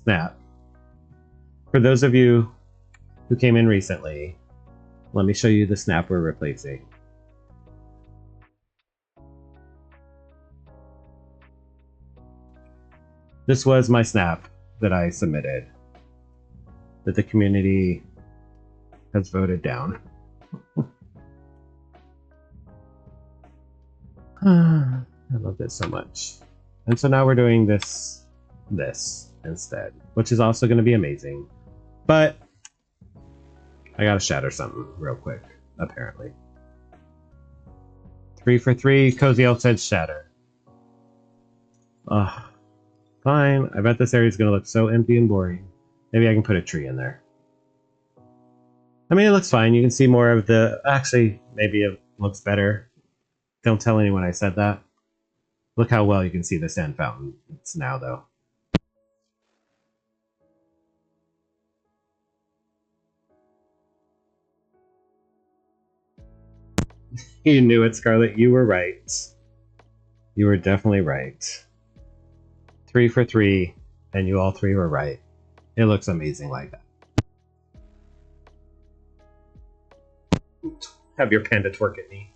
Speaker 1: snap. For those of you who came in recently, let me show you the snap we're replacing. This was my snap that I submitted, that the community has voted down. I love this so much. And so now we're doing this instead, which is also going to be amazing. But I gotta shatter something real quick, apparently. 3 for 3, Cozy Elf said shatter. Ugh. Fine, I bet this area is gonna look so empty and boring. Maybe I can put a tree in there. I mean, it looks fine. You can see more of the... Actually, maybe it looks better. Don't tell anyone I said that. Look how well you can see the sand fountain. It's now, though. You knew it, Scarlett. You were right. You were definitely right. 3 for 3, and you all 3 were right. It looks amazing like that. Have your panda twerk at me.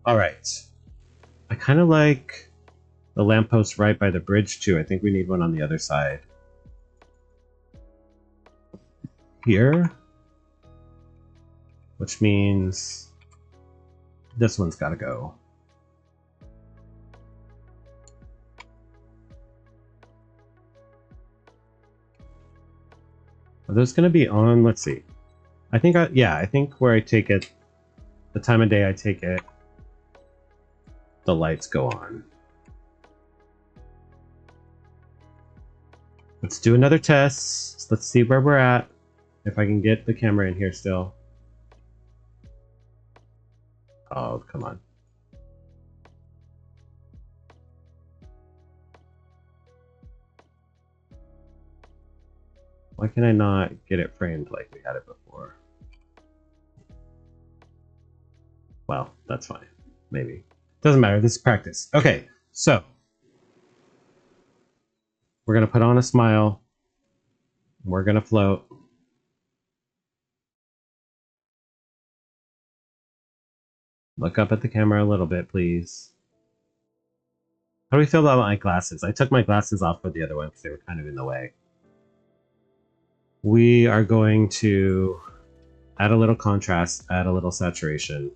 Speaker 1: Alright. I kind of like the lamppost right by the bridge too. I think we need one on the other side. Here. Which means this one's gotta go. Are those gonna be on? Let's see. I think I think where I take it, the time of day I take it, the lights go on. Let's do another test. Let's see where we're at. If I can get the camera in here still. Oh, come on. Why can I not get it framed like we had it before? Well, that's fine. Maybe. Doesn't matter. This is practice. Okay, so we're going to put on a smile. We're going to float. Look up at the camera a little bit, please. How do we feel about my glasses? I took my glasses off for the other one because they were kind of in the way. We are going to add a little contrast, add a little saturation.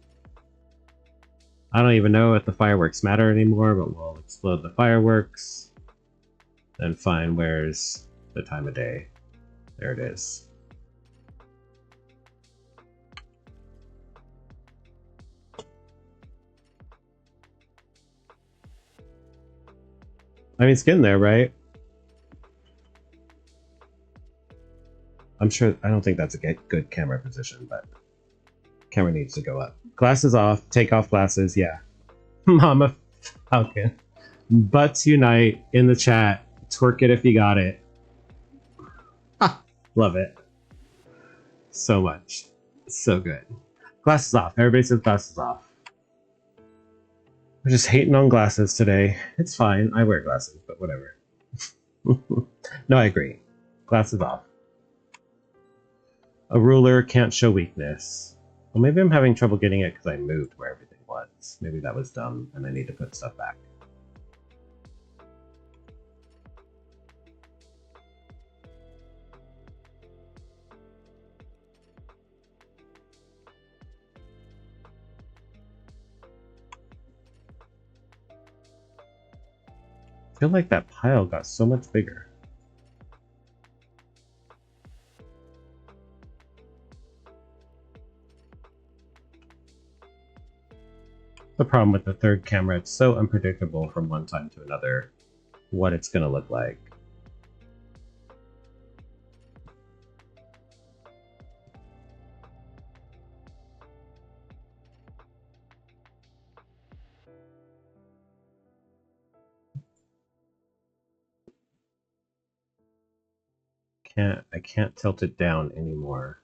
Speaker 1: I don't even know if the fireworks matter anymore, but we'll explode the fireworks and find where's the time of day. There it is. I mean, it's getting there, right? I'm sure, I don't think that's a good camera position, but camera needs to go up. Glasses off, take off glasses, yeah. Mama Falcon. Butts unite in the chat. Twerk it if you got it. Love it. So much. So good. Glasses off. Everybody says glasses off. We're just hating on glasses today. It's fine. I wear glasses, but whatever. No, I agree. Glasses off. A ruler can't show weakness. Well, maybe I'm having trouble getting it because I moved where everything was. Maybe that was dumb and I need to put stuff back. I feel like that pile got so much bigger. The problem with the third camera, it's so unpredictable from one time to another what it's going to look like. I can't tilt it down anymore.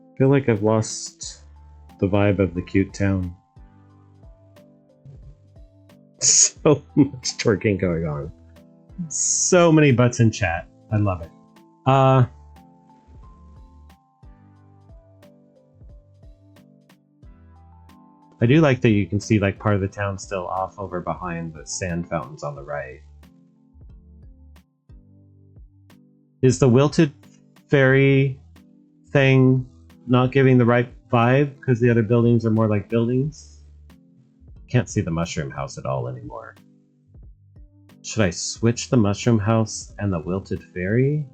Speaker 1: I feel like I've lost the vibe of the cute town. So much twerking going on. So many butts in chat. I love it. I do like that you can see like part of the town still off over behind the sand fountains on the right. Is the wilted fairy thing not giving the right vibe because the other buildings are more like buildings? Can't see the mushroom house at all anymore. Should I switch the mushroom house and the wilted fairy?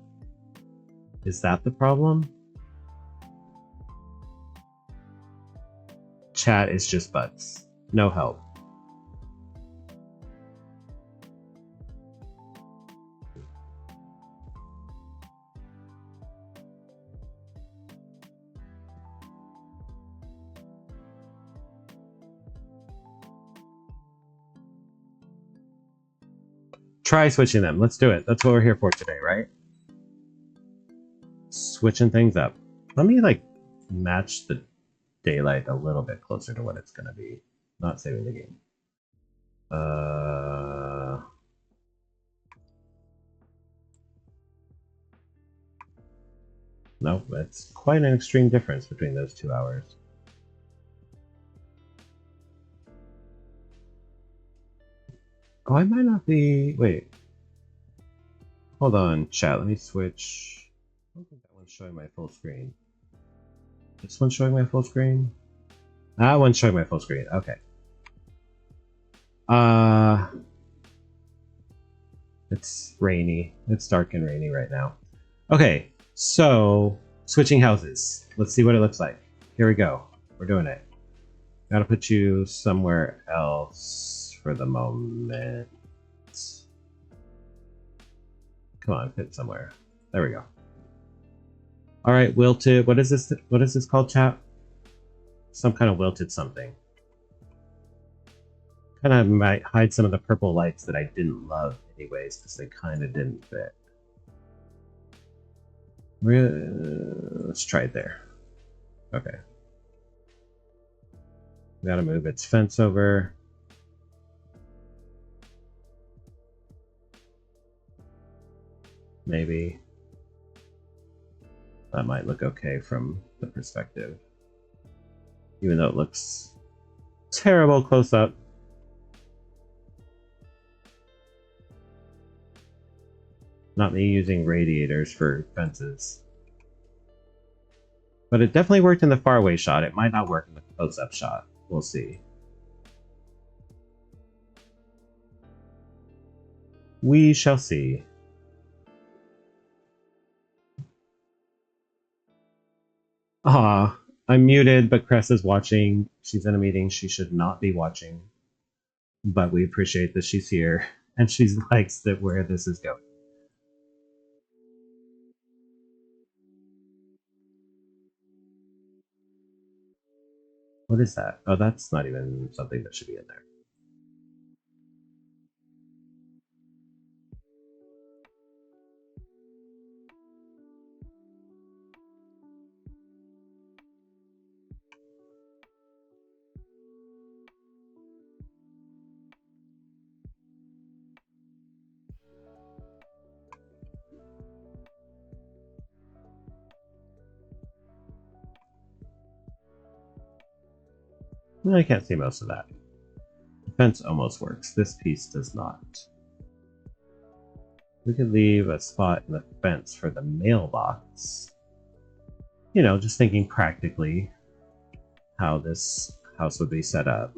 Speaker 1: Is that the problem? chat is just butts. No help. Try switching them. Let's do it. That's what we're here for today, right? Switching things up. Let me like match the daylight a little bit closer to what it's gonna be. Not saving the game. No, it's quite an extreme difference between those 2 hours. Oh, I might not be... Wait. Hold on, chat. Let me switch. I don't think that one's showing my full screen. This one's showing my full screen? That one's showing my full screen. Okay. It's rainy. It's dark and rainy right now. Okay, so switching houses. Let's see what it looks like. Here we go. We're doing it. Gotta put you somewhere else for the moment. Come on, fit somewhere. There we go. All right, wilted. What is this? What is this called, chat? Some kind of wilted something. Kind of might hide some of the purple lights that I didn't love anyways, because they kind of didn't fit. Let's try it there. Okay. We gotta move its fence over. Maybe. That might look okay from the perspective. Even though it looks terrible close up. Not me using radiators for fences. But it definitely worked in the faraway shot. It might not work in the close-up shot. We'll see. We shall see. Ah, I'm muted, but Cress is watching. She's in a meeting. She should not be watching. But we appreciate that she's here, and she likes that where this is going. What is that? Oh, that's not even something that should be in there. I can't see most of that. The fence almost works. This piece does not. We could leave a spot in the fence for the mailbox. You know, just thinking practically how this house would be set up.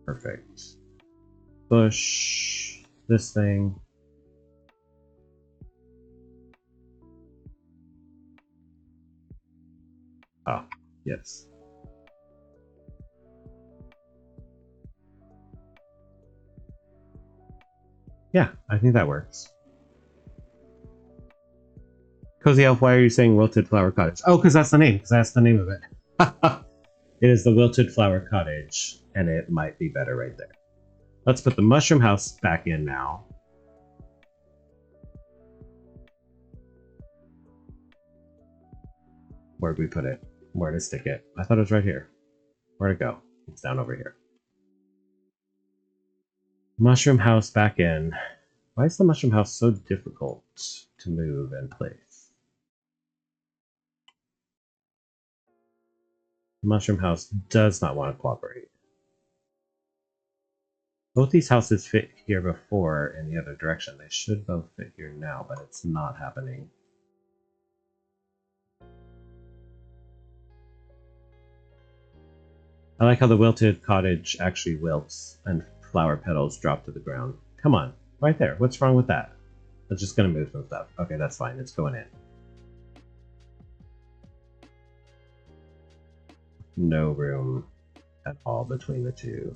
Speaker 1: Perfect. Bush, this thing. Ah, yes. Yeah, I think that works. Cozy Elf, why are you saying Wilted Flower Cottage? Oh, because that's the name, because that's the name of it. It is the Wilted Flower Cottage, and it might be better right there. Let's put the mushroom house back in now. Where'd we put it? Where to stick it? I thought it was right here. Where'd it go? It's down over here. Mushroom house back in. Why is the mushroom house so difficult to move and place? The mushroom house does not want to cooperate. Both these houses fit here before in the other direction. They should both fit here now, but it's not happening. I like how the wilted cottage actually wilts and flower petals drop to the ground. Come on, right there. What's wrong with that? It's just gonna move some stuff. Okay, that's fine. It's going in. No room at all between the two.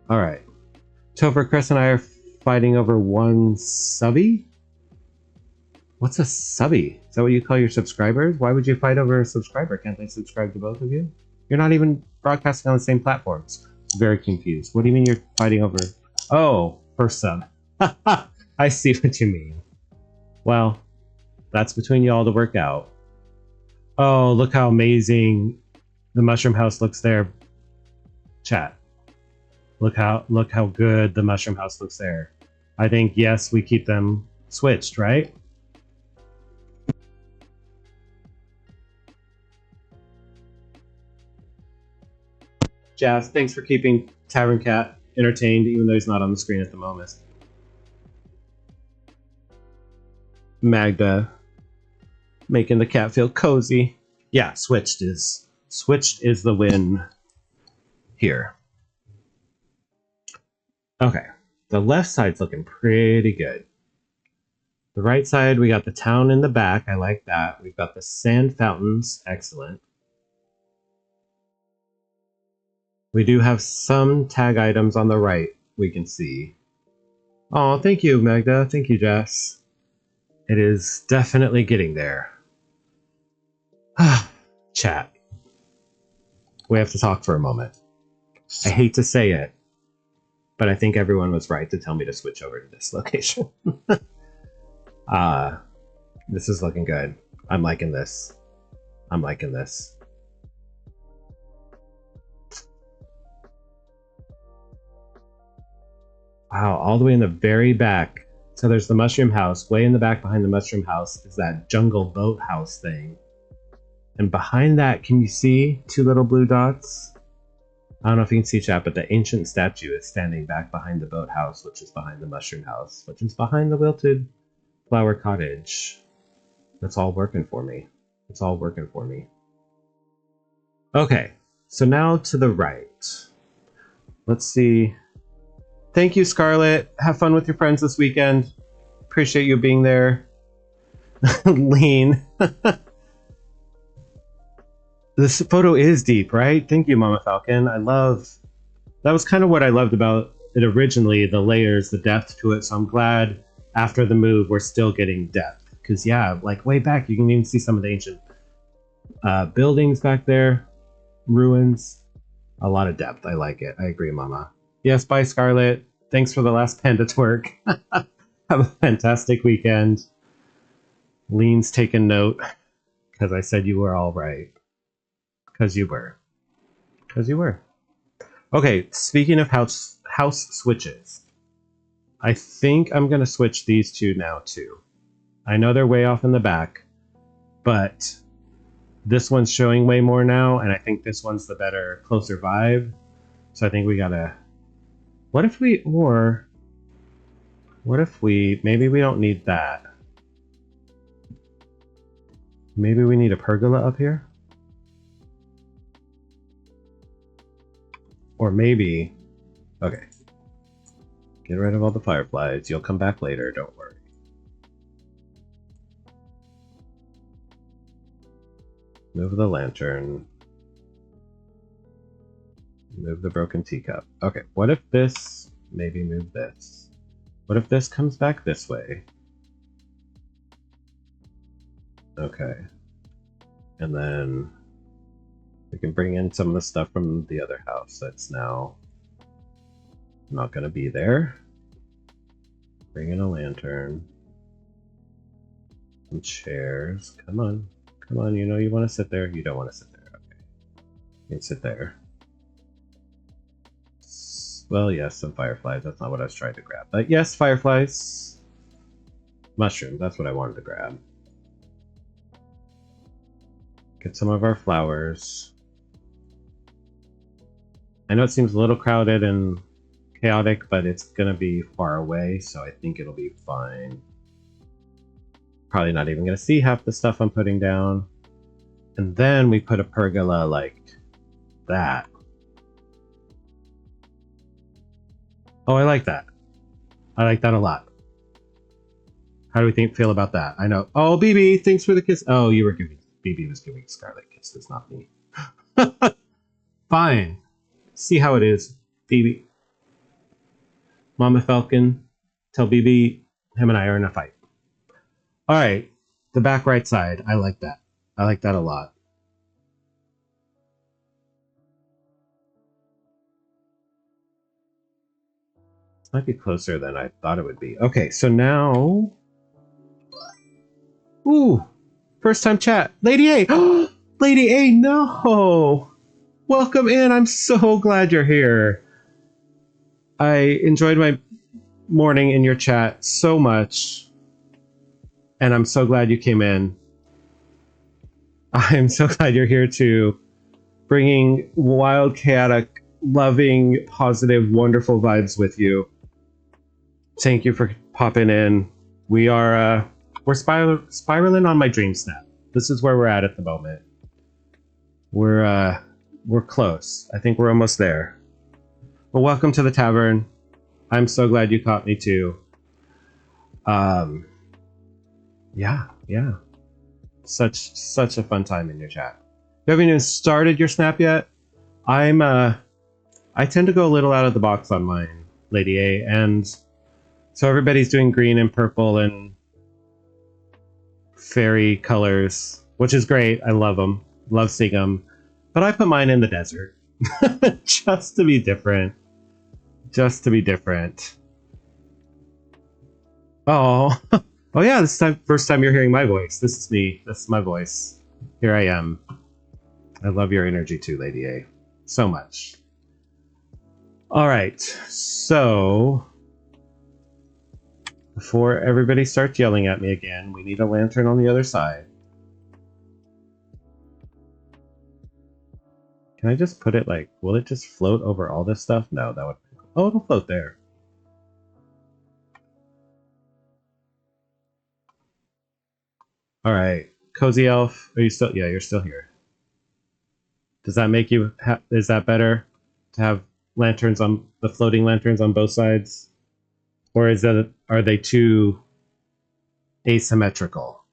Speaker 1: All right. Topher, Chris, and I are fighting over one subby. What's a subby? Is that what you call your subscribers? Why would you fight over a subscriber? Can't they subscribe to both of you? You're not even broadcasting on the same platforms. Very confused. What do you mean you're fighting over? Oh, per sub. I see what you mean. Well, that's between y'all to work out. Oh, look how amazing the mushroom house looks there. Chat. Look how good the mushroom house looks there. I think yes, we keep them switched, right? Jazz, thanks for keeping Tavern Cat entertained, even though he's not on the screen at the moment. Magda, making the cat feel cozy. Yeah, switched is the win here. Okay, the left side's looking pretty good. The right side, we got the town in the back. I like that. We've got the sand fountains. Excellent. We do have some tag items on the right we can see. Oh, thank you, Magda. Thank you, Jess. It is definitely getting there. Chat. We have to talk for a moment. I hate to say it, but I think everyone was right to tell me to switch over to this location. This is looking good. I'm liking this. I'm liking this. Wow, all the way in the very back. So there's the mushroom house. Way in the back behind the mushroom house is that jungle boathouse thing. And behind that, can you see two little blue dots? I don't know if you can see, chat, but the ancient statue is standing back behind the boathouse, which is behind the mushroom house, which is behind the wilted flower cottage. That's all working for me. It's all working for me. Okay, so now to the right. Let's see. Thank you, Scarlett. Have fun with your friends this weekend. Appreciate you being there. Lean. This photo is deep, right? Thank you, Mama Falcon. That was kind of what I loved about it originally, the layers, the depth to it. So I'm glad after the move, we're still getting depth. Because yeah, like way back, you can even see some of the ancient buildings back there, ruins. A lot of depth. I like it. I agree, Mama. Yes, bye, Scarlett. Thanks for the last panda twerk. Have a fantastic weekend. Lean's taking note because I said you were all right. Because you were. Because you were. Okay, speaking of house switches, I think I'm going to switch these two now, too. I know they're way off in the back, but this one's showing way more now, and I think this one's the better, closer vibe. So I think we gotta... What if we... Maybe we don't need that. Maybe we need a pergola up here? Or maybe... Okay. Get rid of all the fireflies. You'll come back later, don't worry. Move the lantern. Move the broken teacup. Okay, what if this... Maybe move this. What if this comes back this way? Okay. And then... we can bring in some of the stuff from the other house that's now not going to be there. Bring in a lantern. Some chairs. Come on. Come on, you know you want to sit there. You don't want to sit there. Okay. You can sit there. Well, yes, some fireflies. That's not what I was trying to grab. But yes, fireflies. Mushroom. That's what I wanted to grab. Get some of our flowers. I know it seems a little crowded and chaotic, but it's gonna be far away, so I think it'll be fine. Probably not even gonna see half the stuff I'm putting down. And then we put a pergola like that. Oh, I like that. I like that a lot. How do we feel about that? I know. Oh, BB, thanks for the kiss. Oh, you were giving. BB was giving Scarlet kisses, not me. Fine. See how it is, BB. Mama Falcon, tell BB him and I are in a fight. All right, the back right side. I like that. I like that a lot. This might be closer than I thought it would be. Okay, so now... Ooh, first time chat. Lady A! Lady A, no! Welcome in, I'm so glad you're here. I enjoyed my morning in your chat so much. And I'm so glad you came in. I'm so glad you're here too. Bringing wild, chaotic, loving, positive, wonderful vibes with you. Thank you for popping in. We are, we're spiraling on my DreamSnap. This is where we're at the moment. We're close. I think we're almost there. Well, welcome to the tavern. I'm so glad you caught me too. Yeah. Such a fun time in your chat. You haven't even started your snap yet? I tend to go a little out of the box on mine, Lady A, and so everybody's doing green and purple and fairy colors, which is great. I love them. Love seeing them. But I put mine in the desert. Just to be different. Just to be different. Oh. Oh yeah, this time, first time you're hearing my voice. This is me. This is my voice. Here I am. I love your energy too, Lady A. So much. All right, so before everybody starts yelling at me again, we need a lantern on the other side. Can I just put it like, will it just float over all this stuff? No, that would, oh, it'll float there. All right, Cozy Elf, are you still, yeah, you're still here. Does that make you, is that better to have lanterns on, the floating lanterns on both sides? Or is that, are they too asymmetrical?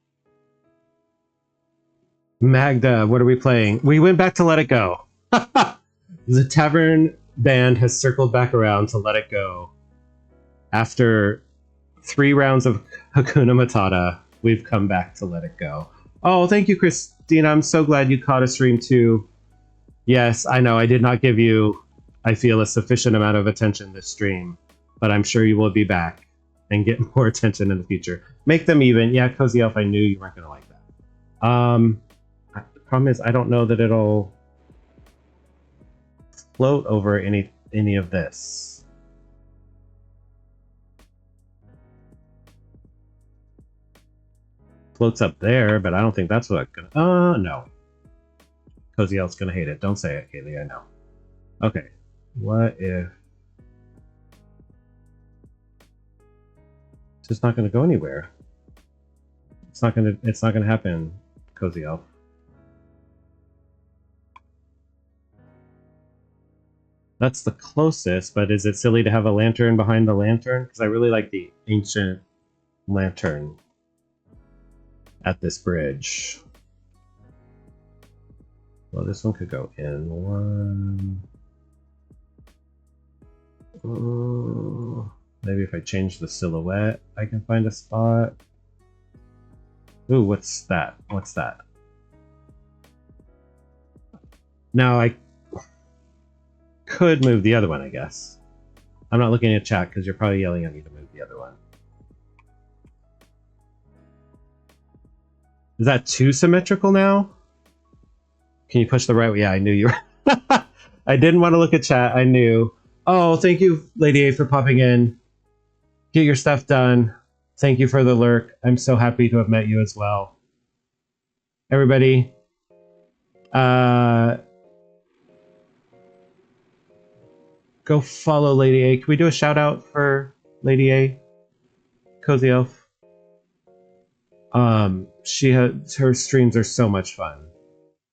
Speaker 1: Magda, what are we playing? We went back to Let It Go. The tavern band has circled back around to Let It Go. After 3 rounds of Hakuna Matata, we've come back to Let It Go. Oh, thank you, Christina. I'm so glad you caught a stream too. Yes, I know I did not give you, I feel, a sufficient amount of attention this stream, but I'm sure you will be back and get more attention in the future. Make them even. Yeah, Cozy Elf, I knew you weren't going to like that. The problem is I don't know that it'll float over any of this. Floats up there, but I don't think that's what I'm gonna... no. Cozy Elf's gonna hate it. Don't say it, Kaylee, I know. Okay. What if... It's just not gonna go anywhere. It's not gonna happen, Cozy Elf. That's the closest, but is it silly to have a lantern behind the lantern? Because I really like the ancient lantern at this bridge. Well, this one could go in one. Maybe if I change the silhouette, I can find a spot. Ooh, what's that? What's that? Now I could move the other one, I guess. I'm not looking at chat because you're probably yelling at me to move the other one. Is that too symmetrical now? Can you push the right way? Yeah, I knew you were. I didn't want to look at chat. I knew. Oh, thank you, Lady A, for popping in. Get your stuff done. Thank you for the lurk. I'm so happy to have met you as well. Everybody, go follow Lady A. Can we do a shout out for Lady A? Cozy Elf. Her streams are so much fun.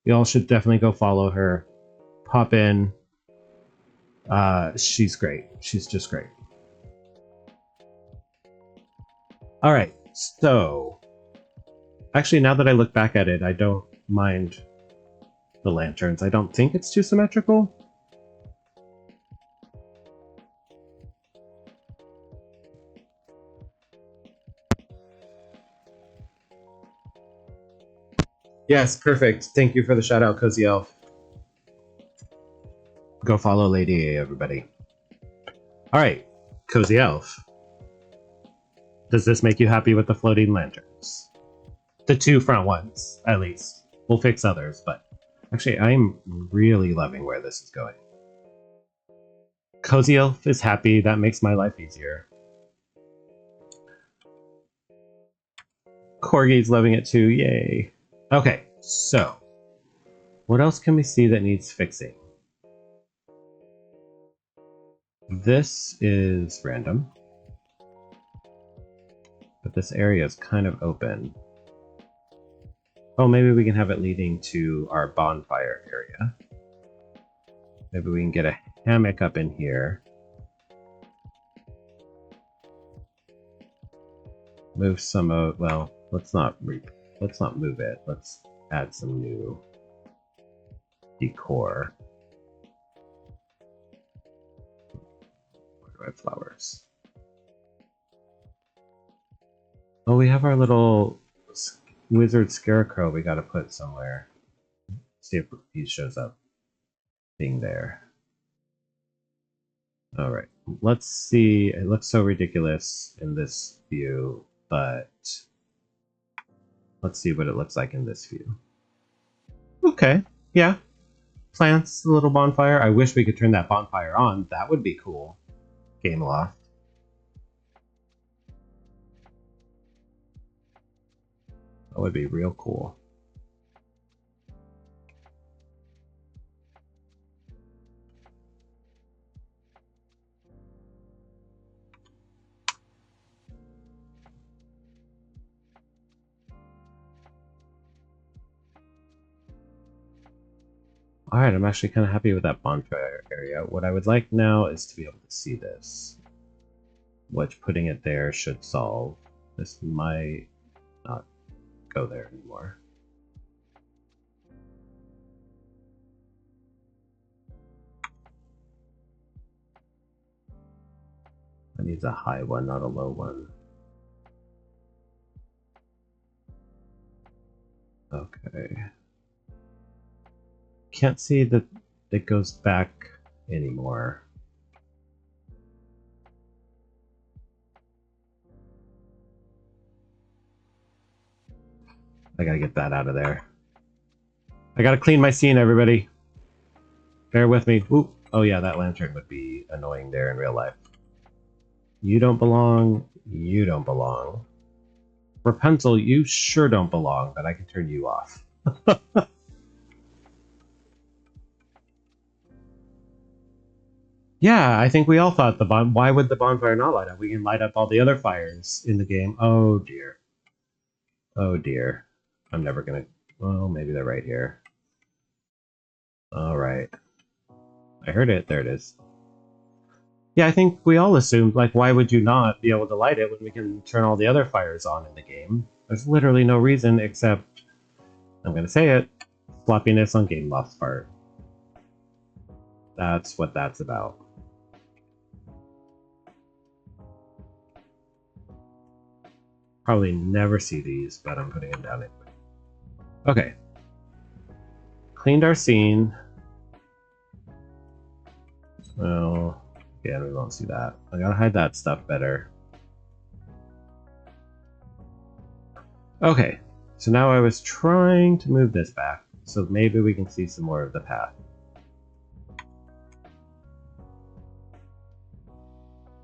Speaker 1: Y'all should definitely go follow her. Pop in. She's great. She's just great. All right, so actually, now that I look back at it, I don't mind the lanterns. I don't think it's too symmetrical. Yes, perfect. Thank you for the shout out, Cozy Elf. Go follow Lady A, everybody. All right, Cozy Elf. Does this make you happy with the floating lanterns? The two front ones, at least. We'll fix others, but actually, I'm really loving where this is going. Cozy Elf is happy. That makes my life easier. Corgi's loving it too. Yay. Okay, so what else can we see that needs fixing? This is random, but this area is kind of open. Oh, maybe we can have it leading to our bonfire area. Maybe we can get a hammock up in here. Move some of, well, let's not move it. Let's add some new decor. Where do I have flowers? Oh, we have our little wizard scarecrow we gotta put somewhere. See if he shows up being there. Alright, let's see. It looks so ridiculous in this view, but let's see what it looks like in this view. Okay, yeah. Plants, a little bonfire. I wish we could turn that bonfire on. That would be cool. Game Loft. That would be real cool. Alright, I'm actually kind of happy with that bonfire area. What I would like now is to be able to see this. Which putting it there should solve. This might not go there anymore. That needs a high one, not a low one. Okay. Can't see that it goes back anymore. I gotta get that out of there. I gotta clean my scene, everybody. Bear with me. Ooh. Oh yeah, that lantern would be annoying there in real life. You don't belong. You don't belong. Rapunzel, you sure don't belong, but I can turn you off. Yeah, I think we all thought why would the bonfire not light up? We can light up all the other fires in the game. Oh dear. Oh dear. I'm never gonna... Well, maybe they're right here. Alright. I heard it. There it is. Yeah, I think we all assumed, like, why would you not be able to light it when we can turn all the other fires on in the game? There's literally no reason except, I'm gonna say it, sloppiness on Game Loft's part. That's what that's about. Probably never see these, but I'm putting them down anyway. Okay. Cleaned our scene. Well, yeah, we won't see that. I gotta hide that stuff better. Okay, so now I was trying to move this back, so maybe we can see some more of the path.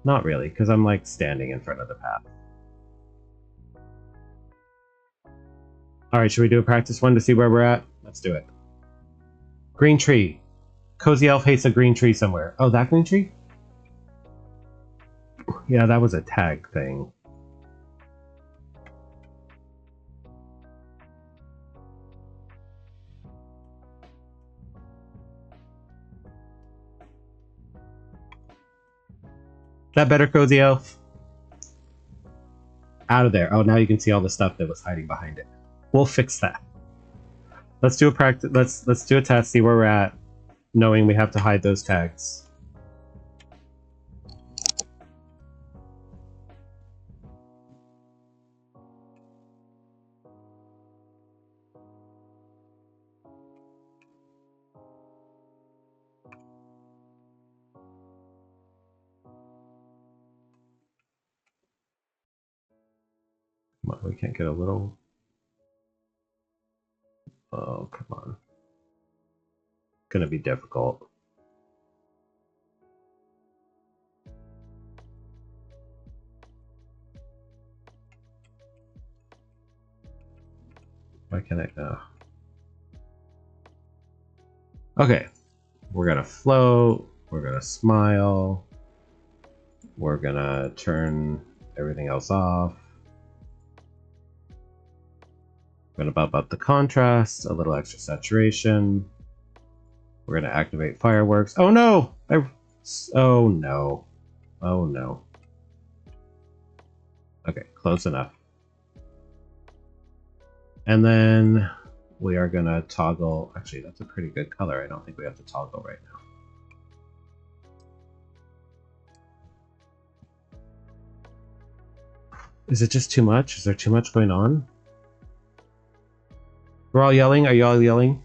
Speaker 1: Not really, because I'm like standing in front of the path. Alright, should we do a practice one to see where we're at? Let's do it. Green tree. Cozy Elf hates a green tree somewhere. Oh, that green tree? Yeah, that was a tag thing. That better, Cozy Elf? Out of there. Oh, now you can see all the stuff that was hiding behind it. We'll fix that. Let's do a practice. Let's do a test. See where we're at, knowing we have to hide those tags. Come on, we can't get a little. Oh, come on. Gonna be difficult. Why can't I? Okay, we're gonna float. We're gonna smile. We're gonna turn everything else off. We're gonna bump up the contrast, a little extra saturation. We're gonna activate fireworks. Oh no! Oh no. Oh no. Okay, close enough. And then we are gonna toggle. Actually, that's a pretty good color. I don't think we have to toggle right now. Is it just too much? Is there too much going on? We're all yelling? Are you all yelling?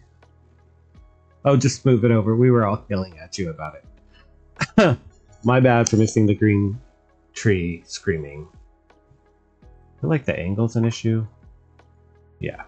Speaker 1: Oh, just move it over. We were all yelling at you about it. My bad for missing the green tree screaming. I feel like the angle's an issue. Yeah.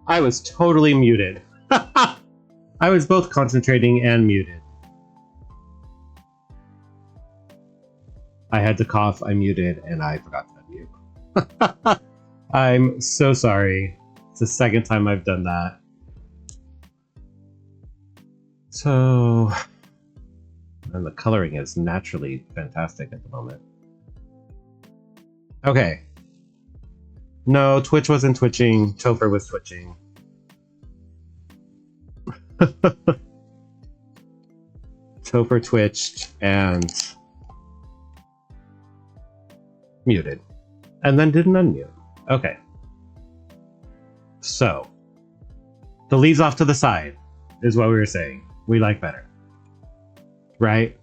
Speaker 1: I was totally muted. I was both concentrating and muted. I had to cough, I muted, and I forgot to unmute. I'm so sorry. It's the second time I've done that. So, and the coloring is naturally fantastic at the moment. Okay. No, Twitch wasn't twitching. Topher was twitching. Topher twitched and muted. And then didn't unmute. Okay. So, the leaves off to the side is what we were saying. We like better. Right?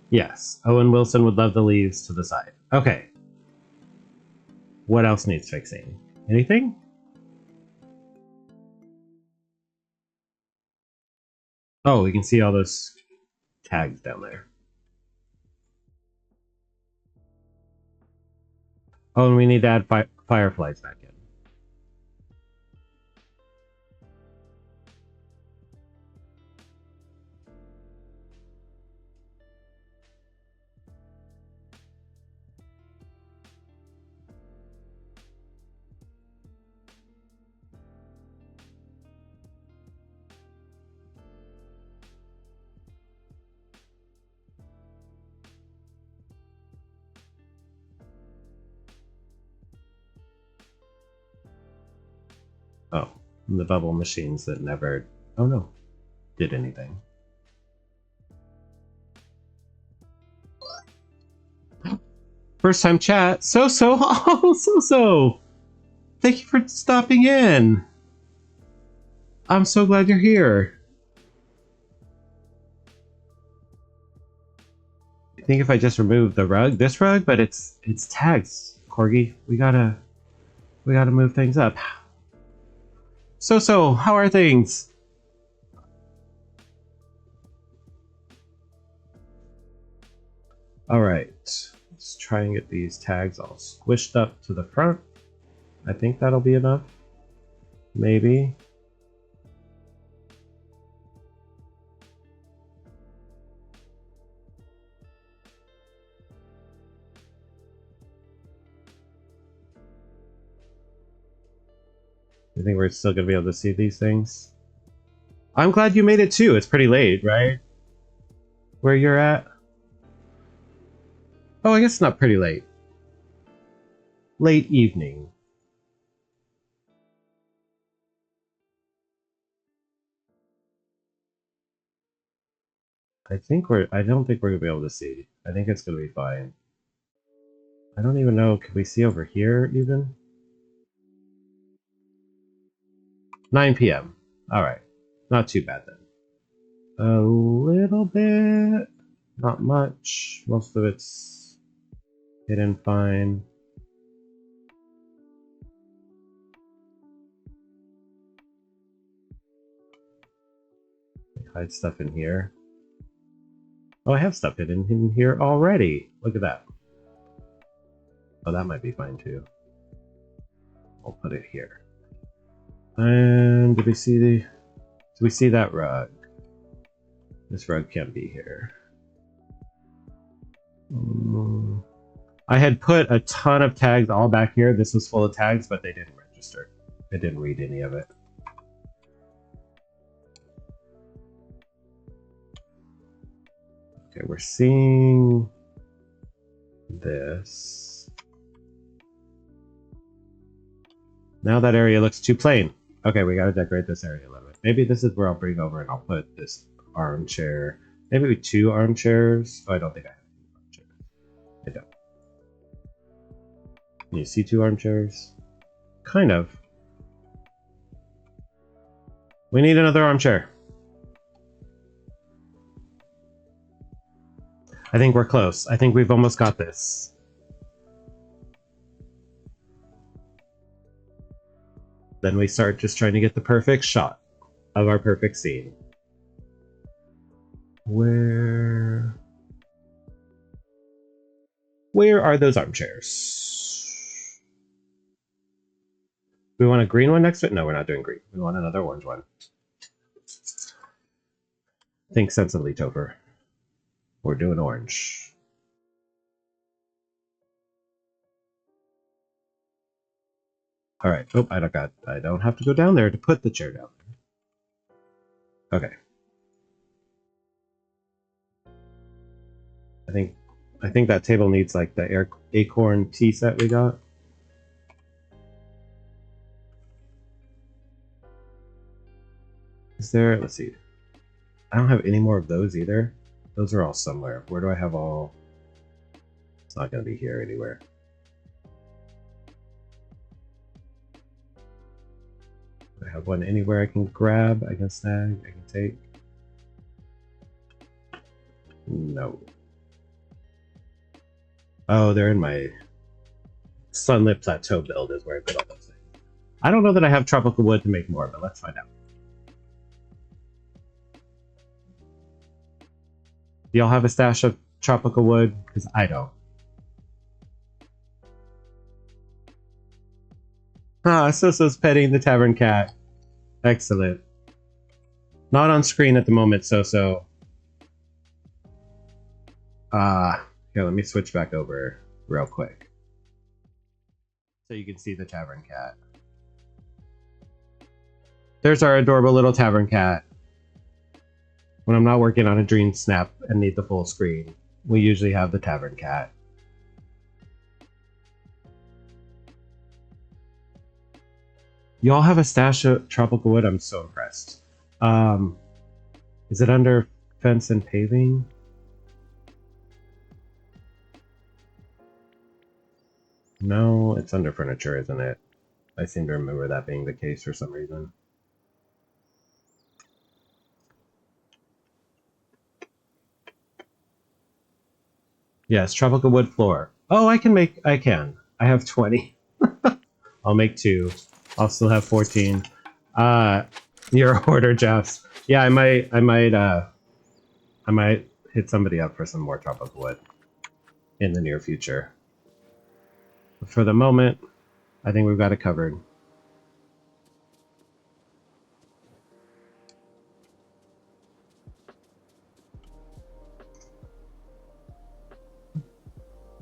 Speaker 1: Yes, Owen Wilson would love the leaves to the side. Okay. What else needs fixing? Anything? Oh, we can see all those tags down there. Oh, and we need to add fireflies back in. Oh, the bubble machines that never, oh no, did anything. First time chat, So-So, oh, So-So! Thank you for stopping in! I'm so glad you're here. I think if I just remove the rug, this rug, but it's tags, Corgi. We gotta move things up. So, how are things? Alright, let's try and get these tags all squished up to the front. I think that'll be enough. Maybe. You think we're still gonna be able to see these things? I'm glad you made it too. It's pretty late, right? Where you're at? Oh, I guess it's not pretty late. Late evening. I don't think we're gonna be able to see. I think it's gonna be fine. I don't even know, can we see over here even? 9 p.m. Alright. Not too bad then. A little bit. Not much. Most of it's hidden fine. Hide stuff in here. Oh, I have stuff hidden in here already. Look at that. Oh, that might be fine too. I'll put it here. And do we see that rug? This rug can't be here. I had put a ton of tags all back here. This was full of tags, but they didn't register. It didn't read any of it. Okay, we're seeing this. Now that area looks too plain. Okay, we gotta decorate this area a little bit. Maybe this is where I'll bring over and I'll put this armchair. Maybe 2 armchairs. Oh, I don't think I have 2 armchairs. I don't. Can you see 2 armchairs? Kind of. We need another armchair. I think we're close. I think we've almost got this. Then we start just trying to get the perfect shot of our perfect scene. Where... Where are those armchairs? We want a green one next to it? No, we're not doing green. We want another orange one. Think sensibly, Topher. We're doing orange. All right. Oh, I don't have to go down there to put the chair down there. Okay. I think that table needs like the acorn tea set we got. Is there? Let's see. I don't have any more of those either. Those are all somewhere. Where do I have all? It's not going to be here anywhere. I have one anywhere I can grab, I can snag, I can take. No. Oh, they're in my Sunlit Plateau build is where I put all those things. I don't know that I have tropical wood to make more, but let's find out. Do y'all have a stash of tropical wood? Because I don't. Ah, Soso's petting the tavern cat. Excellent. Not on screen at the moment, Soso. Here, let me switch back over real quick. So you can see the tavern cat. There's our adorable little tavern cat. When I'm not working on a DreamSnap and need the full screen, we usually have the tavern cat. Y'all have a stash of tropical wood? I'm so impressed. Is it under fence and paving? No, it's under furniture, isn't it? I seem to remember that being the case for some reason. Yes, tropical wood floor. Oh, I can. I have 20. I'll make 2. I'll still have 14. Your order, Jeffs. Yeah, I might hit somebody up for some more tropical wood in the near future. But for the moment, I think we've got it covered.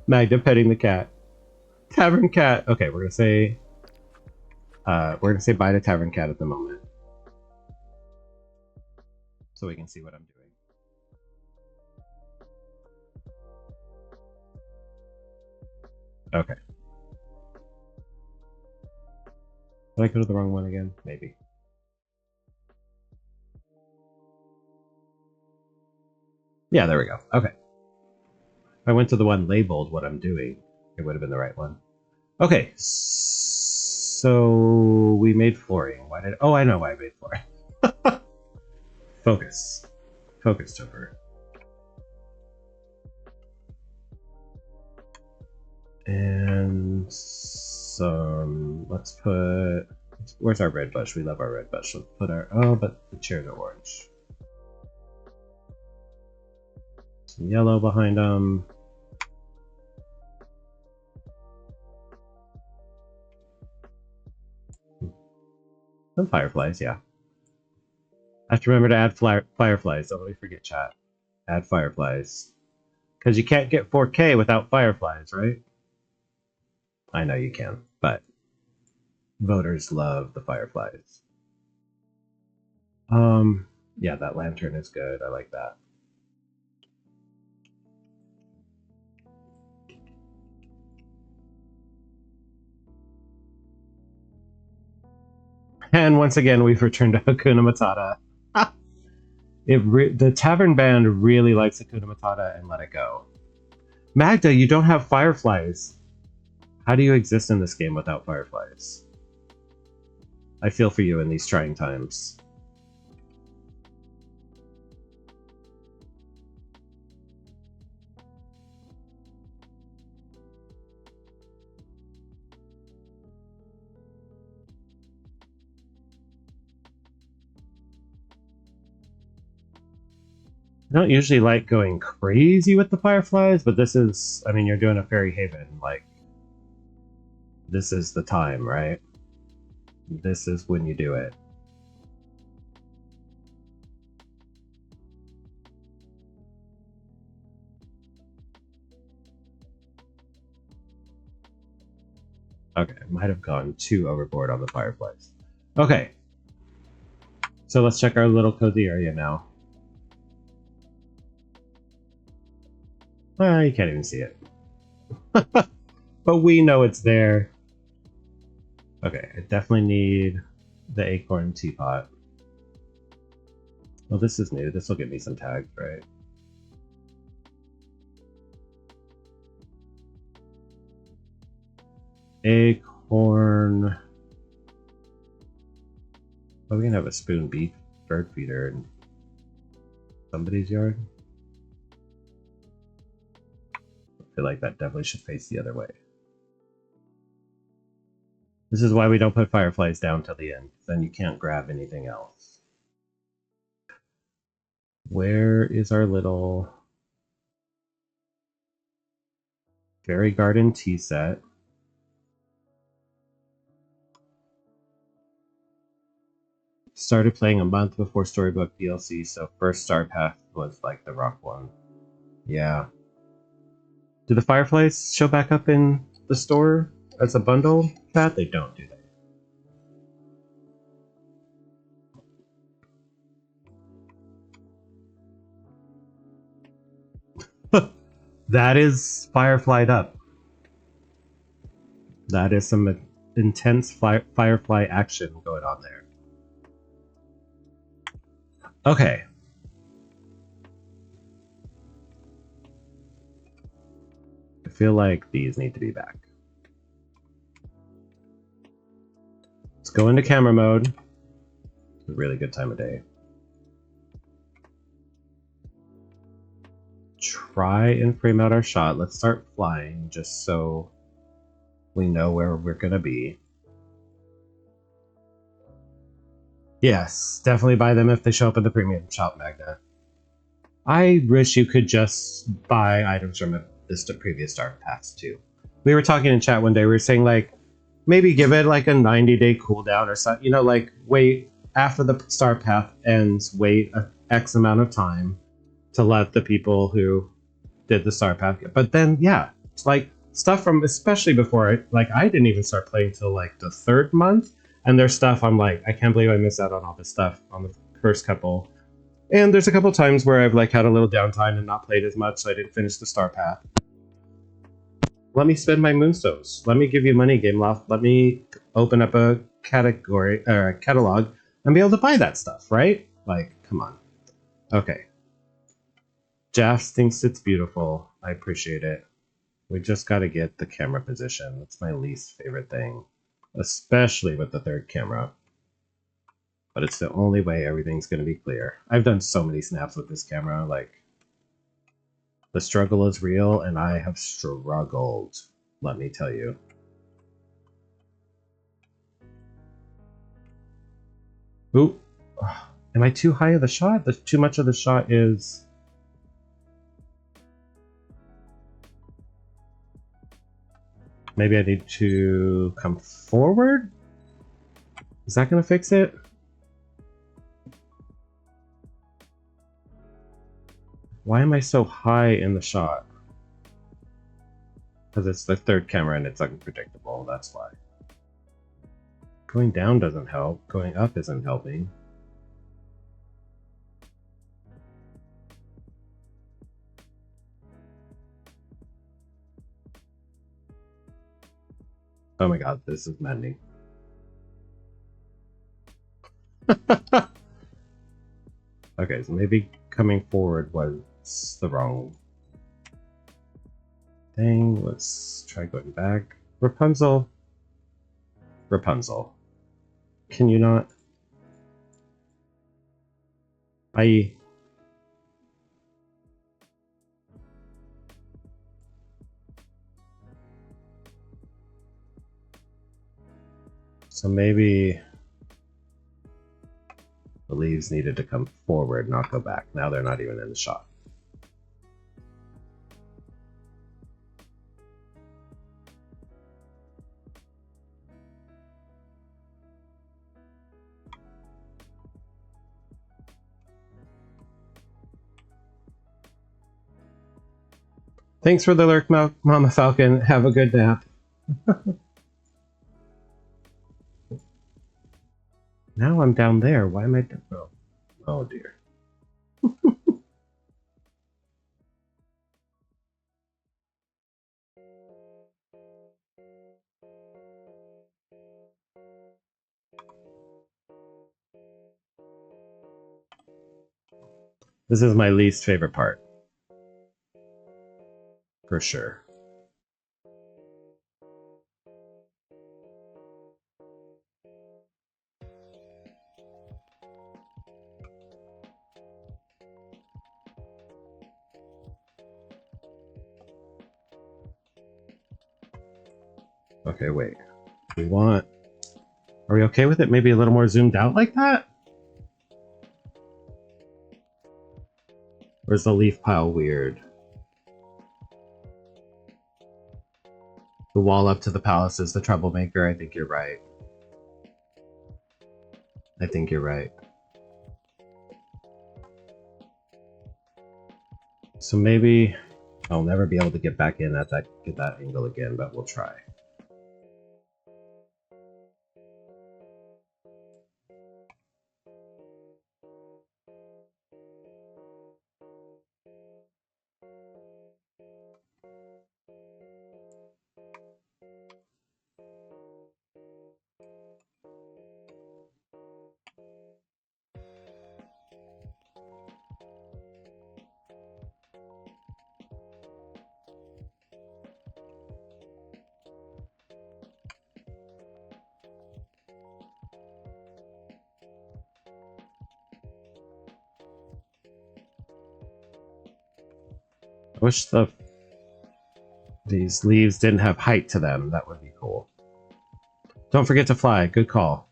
Speaker 1: Magda petting the cat. Tavern cat. Okay, we're gonna say bye to tavern cat at the moment, so we can see what I'm doing. Okay. Did I go to the wrong one again? Maybe. Yeah, there we go. Okay. If I went to the one labeled what I'm doing, it would have been the right one. Okay. So we made flooring. Oh, I know why I made flooring. Focus. Focus, Topher. And let's put, where's our red bush? We love our red bush. Let's put but the chairs are orange. Some yellow behind them. Some fireflies, yeah. I have to remember to add fireflies. Don't let me forget, chat. Add fireflies. Because you can't get 4K without fireflies, right? I know you can, but voters love the fireflies. Yeah, that lantern is good. I like that. And once again, we've returned to Hakuna Matata. The Tavern Band really likes Hakuna Matata and Let It Go. Magda, you don't have fireflies. How do you exist in this game without fireflies? I feel for you in these trying times. I don't usually like going crazy with the fireflies, but this is, I mean, you're doing a Fairy Haven, like, this is the time, right? This is when you do it. Okay, I might have gone too overboard on the fireflies. Okay. So let's check our little cozy area now. You can't even see it. But we know it's there. Okay, I definitely need the acorn teapot. Well, this is new. This will give me some tags, right? Acorn. Oh, we can have a spoon beef bird feeder in somebody's yard. I feel like that definitely should face the other way. This is why we don't put fireflies down till the end. Then you can't grab anything else. Where is our little fairy garden tea set? Started playing a month before Storybook DLC, so first star path was like the rough one. Yeah. Do the fireflies show back up in the store as a bundle? Chat? They don't do that. That is fireflied up. That is some intense firefly action going on there. Okay. I feel like these need to be back. Let's go into camera mode. It's a really good time of day. Try and frame out our shot. Let's start flying just so we know where we're gonna be. Yes, definitely buy them if they show up in the premium shop, Magna. I wish you could just buy items from this previous star paths too. We were talking in chat one day, we were saying like, maybe give it like a 90-day cooldown or something, you know, like wait after the star path ends, wait a X amount of time to let the people who did the star path, but then yeah, it's like stuff from especially before I didn't even start playing till like the 3rd month, and there's stuff I'm like, I can't believe I missed out on all this stuff on the first couple. And there's a couple times where I've like had a little downtime and not played as much, so I didn't finish the star path. Let me spend my moonstones. Let me give you money, Game Loft. Let me open up a category or a catalog and be able to buy that stuff, right? Like, come on. Okay. Jaff thinks it's beautiful. I appreciate it. We just got to get the camera position. That's my least favorite thing, especially with the 3rd camera. But it's the only way everything's going to be clear. I've done so many snaps with this camera, like, the struggle is real, and I have struggled, let me tell you. Ooh, am I too high of the shot? Too much of the shot is... Maybe I need to come forward? Is that going to fix it? Why am I so high in the shot? Because it's the 3rd camera and it's unpredictable, that's why. Going down doesn't help. Going up isn't helping. Oh my god, this is maddening. Okay, so maybe coming forward was the wrong thing. Let's try going back. Rapunzel. Rapunzel. Can you not? So maybe The leaves needed to come forward, not go back. Now they're not even in the shot. Thanks for the lurk, Mama Falcon. Have a good nap. Now I'm down there. Why am I down? Oh, oh dear. This is my least favorite part. For sure. Okay, wait. Are we okay with it? Maybe a little more zoomed out like that? Or is the leaf pile weird? The wall up to the palace is the troublemaker. I think you're right. I think you're right. So maybe I'll never be able to get back in at get that angle again, but we'll try. I wish these leaves didn't have height to them. That would be cool. Don't forget to fly. Good call.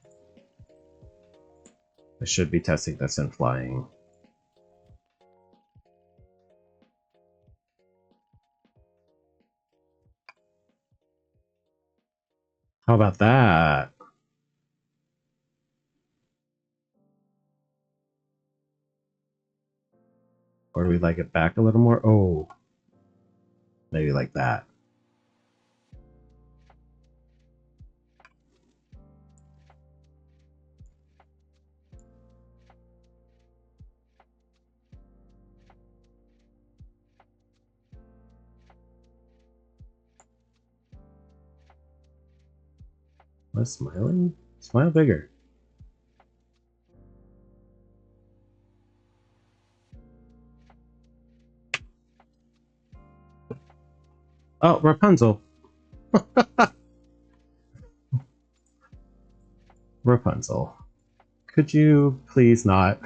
Speaker 1: I should be testing this in flying. How about that? Or do we like it back a little more? Oh, maybe like that. Am I smiling? Smile bigger. Oh, Rapunzel. Rapunzel. Could you please not?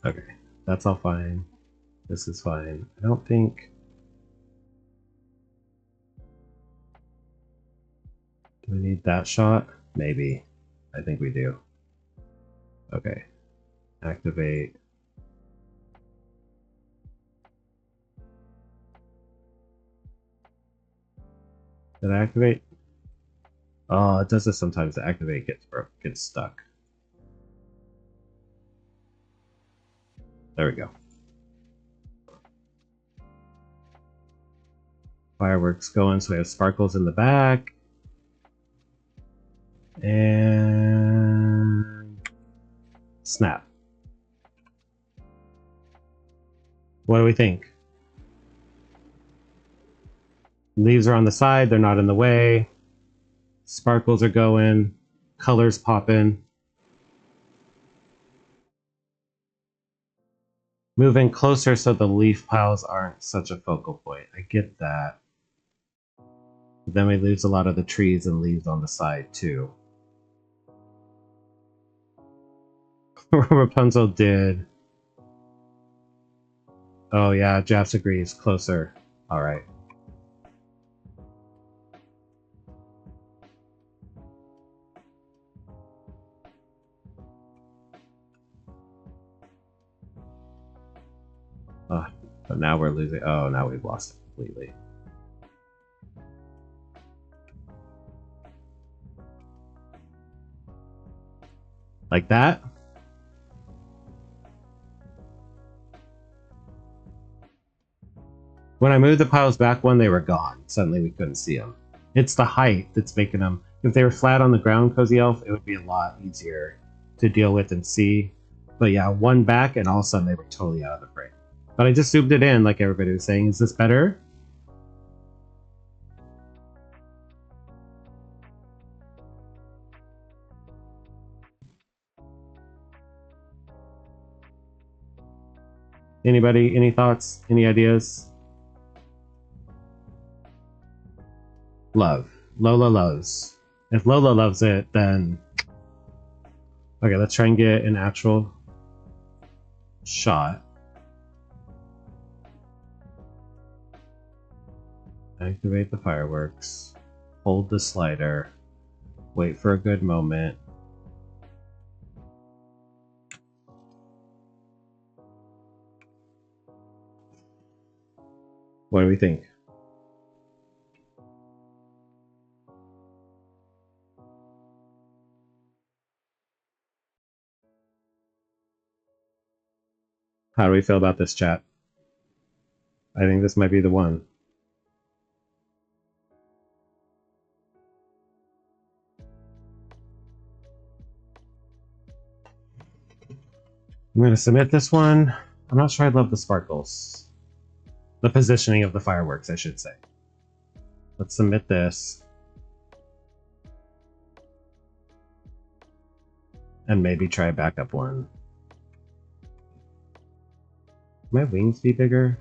Speaker 1: Okay, that's all fine. This is fine. I don't think... Do we need that shot? Maybe. I think we do. Okay. Activate. Did I activate? Oh, it does this sometimes. The activate gets stuck. There we go. Fireworks going, so we have sparkles in the back. And snap. What do we think? Leaves are on the side, they're not in the way. Sparkles are going, colors popping. Moving closer so the leaf piles aren't such a focal point. I get that. But then we lose a lot of the trees and leaves on the side too. Rapunzel did. Oh yeah, Japs agrees. Closer. Alright. But now we're losing. Oh, now we've lost it completely. Like that? When I moved the piles back one, they were gone. Suddenly we couldn't see them. It's the height that's making them... If they were flat on the ground, Cozy Elf, it would be a lot easier to deal with and see. But yeah, one back and all of a sudden they were totally out of the frame. But I just zoomed it in like everybody was saying. Is this better? Anybody? Any thoughts? Any ideas? Love. Lola loves. If Lola loves it, then... Okay, let's try and get an actual shot. Activate the fireworks. Hold the slider. Wait for a good moment. What do we think? How do we feel about this, chat? I think this might be the one. I'm going to submit this one. I'm not sure I love the sparkles. The positioning of the fireworks, I should say. Let's submit this. And maybe try a backup one. My wings be bigger?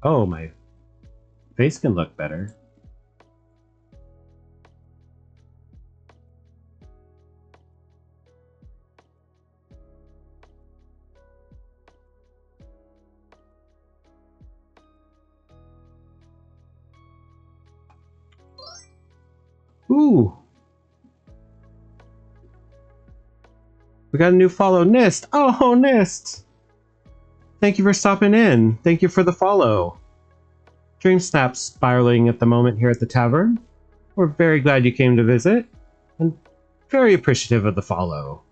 Speaker 1: Oh, my face can look better. Ooh! We got a new follow, Nist! Oh, Nist! Thank you for stopping in. Thank you for the follow. DreamSnap spiraling at the moment here at the tavern. We're very glad you came to visit, and very appreciative of the follow.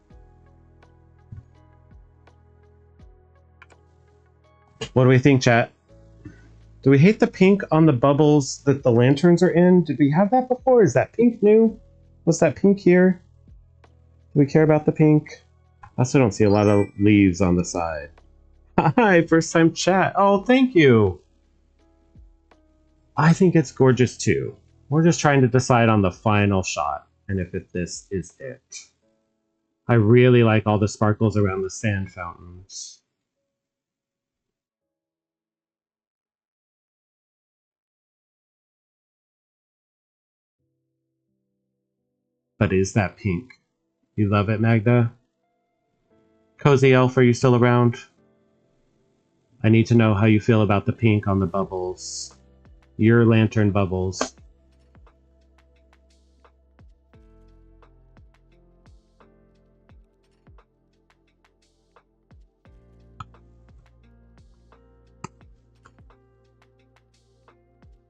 Speaker 1: What do we think, chat? Do we hate the pink on the bubbles that the lanterns are in? Did we have that before? Is that pink new? What's that pink here? Do we care about the pink? I also don't see a lot of leaves on the side. Hi, first time chat. Oh, thank you. I think it's gorgeous too. We're just trying to decide on the final shot and if this is it. I really like all the sparkles around the sand fountains. But is that pink? You love it, Magda? Cozy Elf, are you still around? I need to know how you feel about the pink on the bubbles. Your lantern bubbles.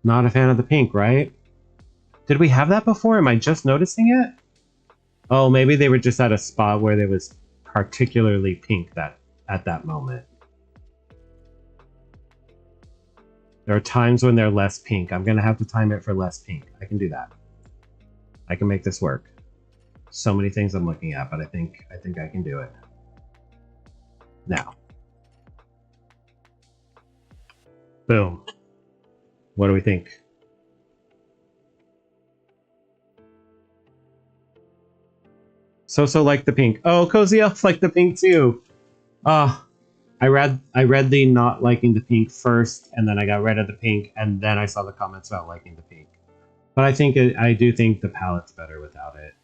Speaker 1: Not a fan of the pink, right? Did we have that before? Am I just noticing it? Oh, maybe they were just at a spot where there was particularly pink at that moment. There are times when they're less pink. I'm gonna have to time it for less pink. I can do that. I can make this work. So many things I'm looking at, but I think I can do it. Now. Boom. What do we think? So like the pink. Oh, Cozy Elf like the pink too. I read the not liking the pink first, and then I got rid of the pink, and then I saw the comments about liking the pink. But I do think the palette's better without it.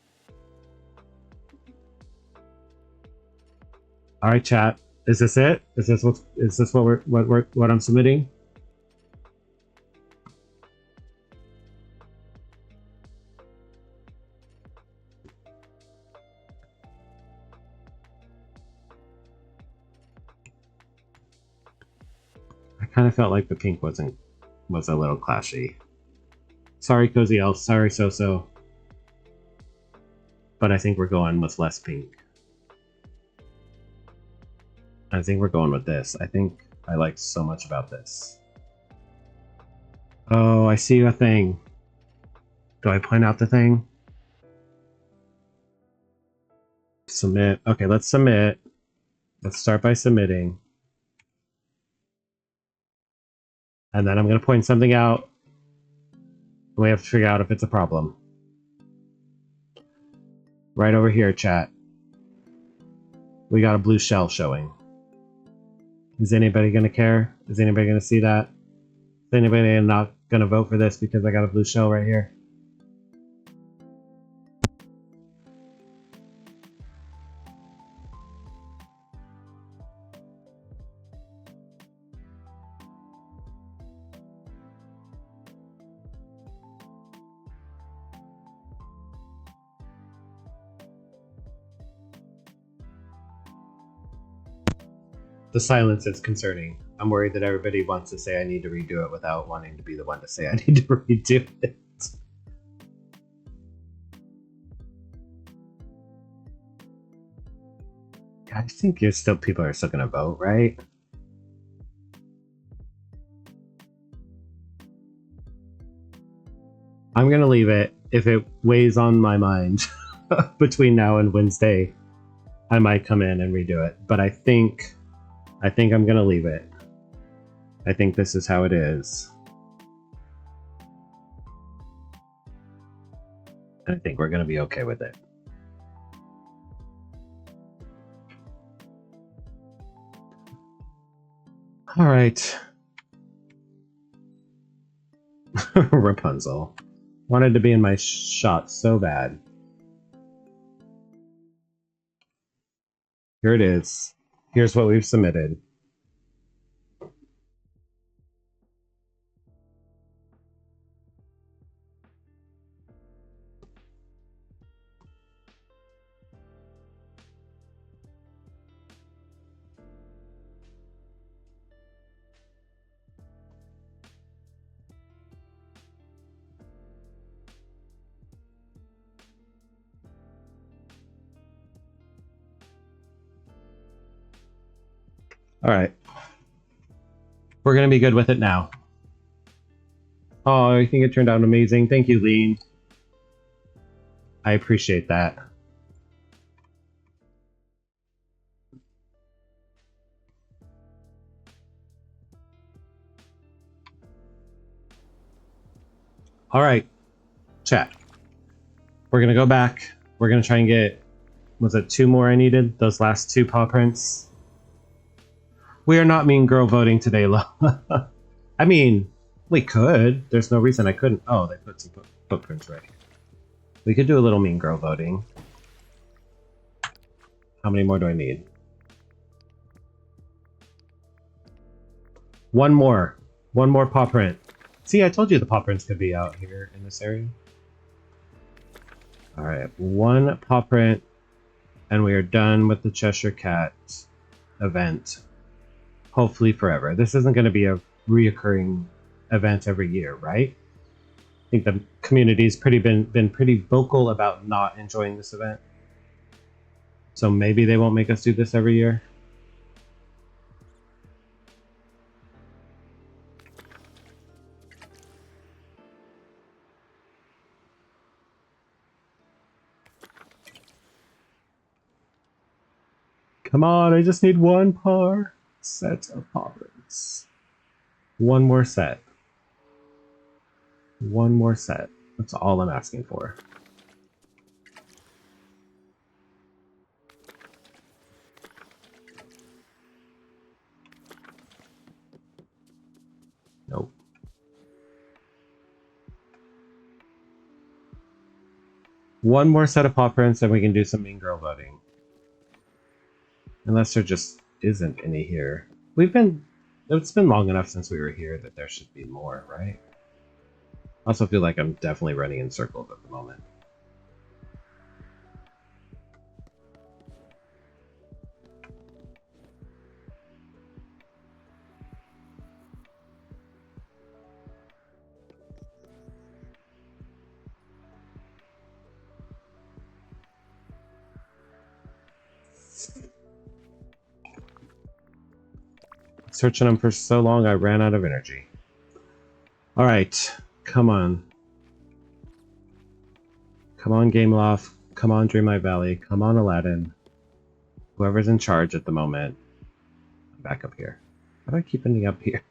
Speaker 1: All right, chat. Is this it? Is this what I'm submitting? kind of felt like the pink was a little clashy. Sorry, Cozy Elf. Sorry, So. But I think we're going with less pink. I think we're going with this. I think I like so much about this. Oh, I see a thing. Do I point out the thing? Submit. Okay, let's submit. Let's start by submitting. And then I'm going to point something out. We have to figure out if it's a problem. Right over here, chat. We got a blue shell showing. Is anybody going to care? Is anybody going to see that? Is anybody not going to vote for this because I got a blue shell right here? The silence is concerning. I'm worried that everybody wants to say I need to redo it without wanting to be the one to say I need to redo it. I think people are still gonna vote, right? I'm gonna leave it. If it weighs on my mind between now and Wednesday, I might come in and redo it. But I think I'm gonna leave it. I think this is how it is. And I think we're gonna be okay with it. All right. Rapunzel. Wanted to be in my shot so bad. Here it is. Here's what we've submitted. All right. We're going to be good with it now. Oh, I think it turned out amazing. Thank you, Lean. I appreciate that. All right, chat. We're going to go back. We're going to try and get, was it 2 more I needed? Those last 2 paw prints? We are not mean girl voting today, Lo. I mean, we could. There's no reason I couldn't. Oh, they put some footprints right. We could do a little mean girl voting. How many more do I need? 1 more. 1 more paw print. See, I told you the paw prints could be out here in this area. Alright, 1 paw print, and we are done with the Cheshire Cat event. Hopefully forever. This isn't going to be a reoccurring event every year, right? I think the community's been pretty vocal about not enjoying this event. So maybe they won't make us do this every year. Come on, I just need 1 set of paw prints. 1 more set. 1 more set. That's all I'm asking for. Nope. One more set of paw prints and we can do some mean girl voting. Unless there just isn't any here. It's been long enough since we were here that there should be more, right? I also feel like I'm definitely running in circles at the moment. Searching them for so long, I ran out of energy. Alright, come on. Come on, Gameloft. Come on, Dreamlight Valley. Come on, Aladdin. Whoever's in charge at the moment. I'm back up here. How do I keep ending up here?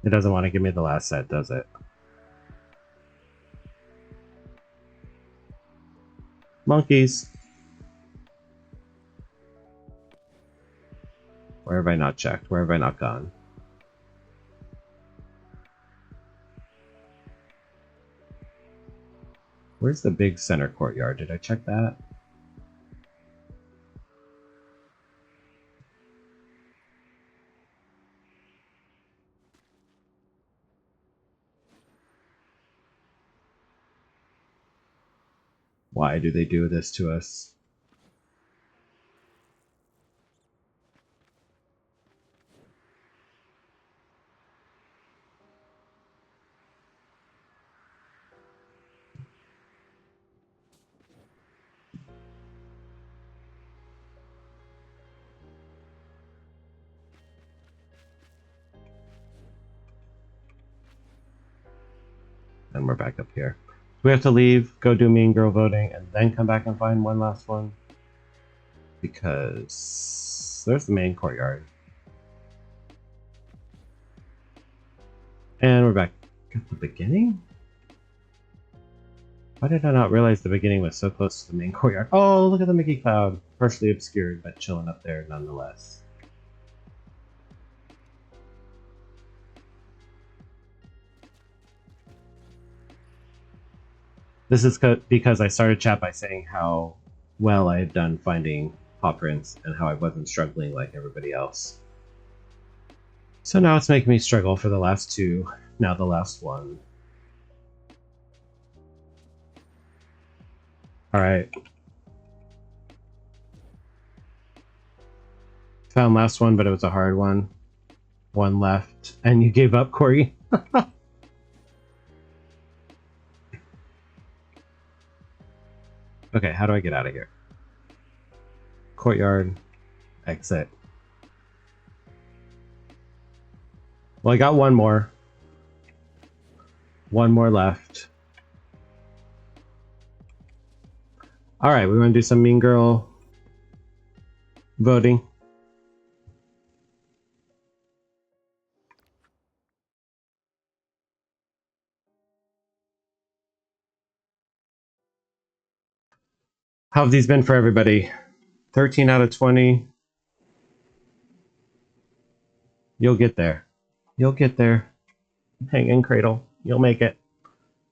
Speaker 1: It doesn't want to give me the last set, does it? Monkeys! Where have I not checked? Where have I not gone? Where's the big center courtyard? Did I check that? Why do they do this to us? And we're back up here. We have to leave, go do mean girl voting, and then come back and find one last one. Because there's the main courtyard. And we're back at the beginning? Why did I not realize the beginning was so close to the main courtyard? Oh, look at the Mickey Cloud. Partially obscured, but chilling up there nonetheless. This is because I started chat by saying how well I had done finding paw prints and how I wasn't struggling like everybody else. So now it's making me struggle for the last two, now the last one. Alright. Found last one, but it was a hard one. One left. And you gave up, Corey? Okay, how do I get out of here? Courtyard. Exit. Well, I got one more. One more left. Alright, we want to do some mean girl voting. How have these been for everybody? 13 out of 20. You'll get there. You'll get there. Hang in, Cradle. You'll make it.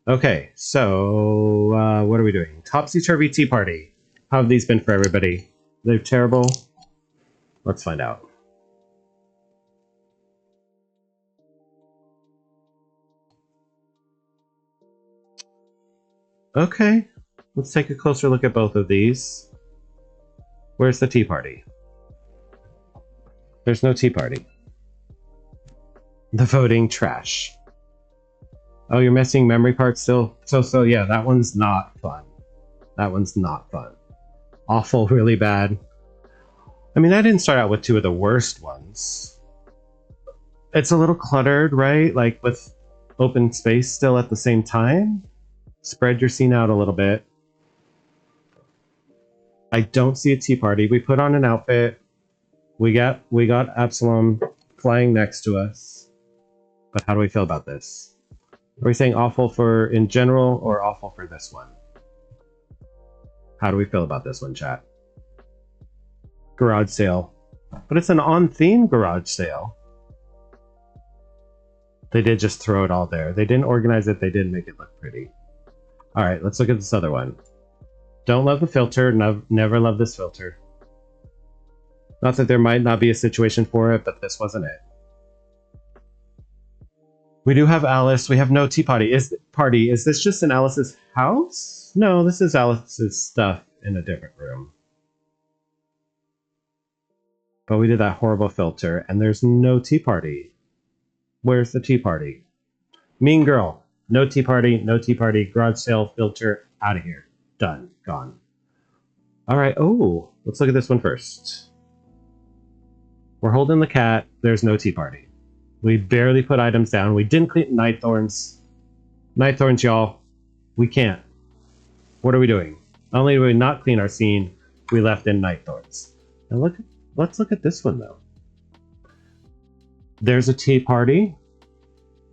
Speaker 1: Okay, so what are we doing? Topsy-turvy tea party. How have these been for everybody? They're terrible? Let's find out. Okay, let's take a closer look at both of these. Where's the tea party? There's no tea party. The voting trash. Oh, you're missing memory parts still? So yeah, that one's not fun. That one's not fun. Awful, really bad. I mean, I didn't start out with two of the worst ones. It's a little cluttered, right? Like with open space still at the same time. Spread your scene out a little bit. I don't see a tea party. We put on an outfit. We got Absalom flying next to us. But how do we feel about this? Are we saying awful for in general or awful for this one? How do we feel about this one, chat? Garage sale. But it's an on-theme garage sale. They did just throw it all there. They didn't organize it. They didn't make it look pretty. All right, let's look at this other one. Don't love the filter. Never love this filter. Not that there might not be a situation for it, but this wasn't it. We do have Alice. We have no tea party. Is this just in Alice's house? No, this is Alice's stuff in a different room. But we did that horrible filter, and there's no tea party. Where's the tea party? Mean girl. No tea party, no tea party. Garage sale filter out of here. Done. Gone. All right. Oh, let's look at this one first. We're holding the cat. There's no tea party. We barely put items down. We didn't clean night thorns. Night thorns, y'all. We can't. What are we doing? Not only do we not clean our scene, we left in night thorns. Now let's look at this one though. There's a tea party.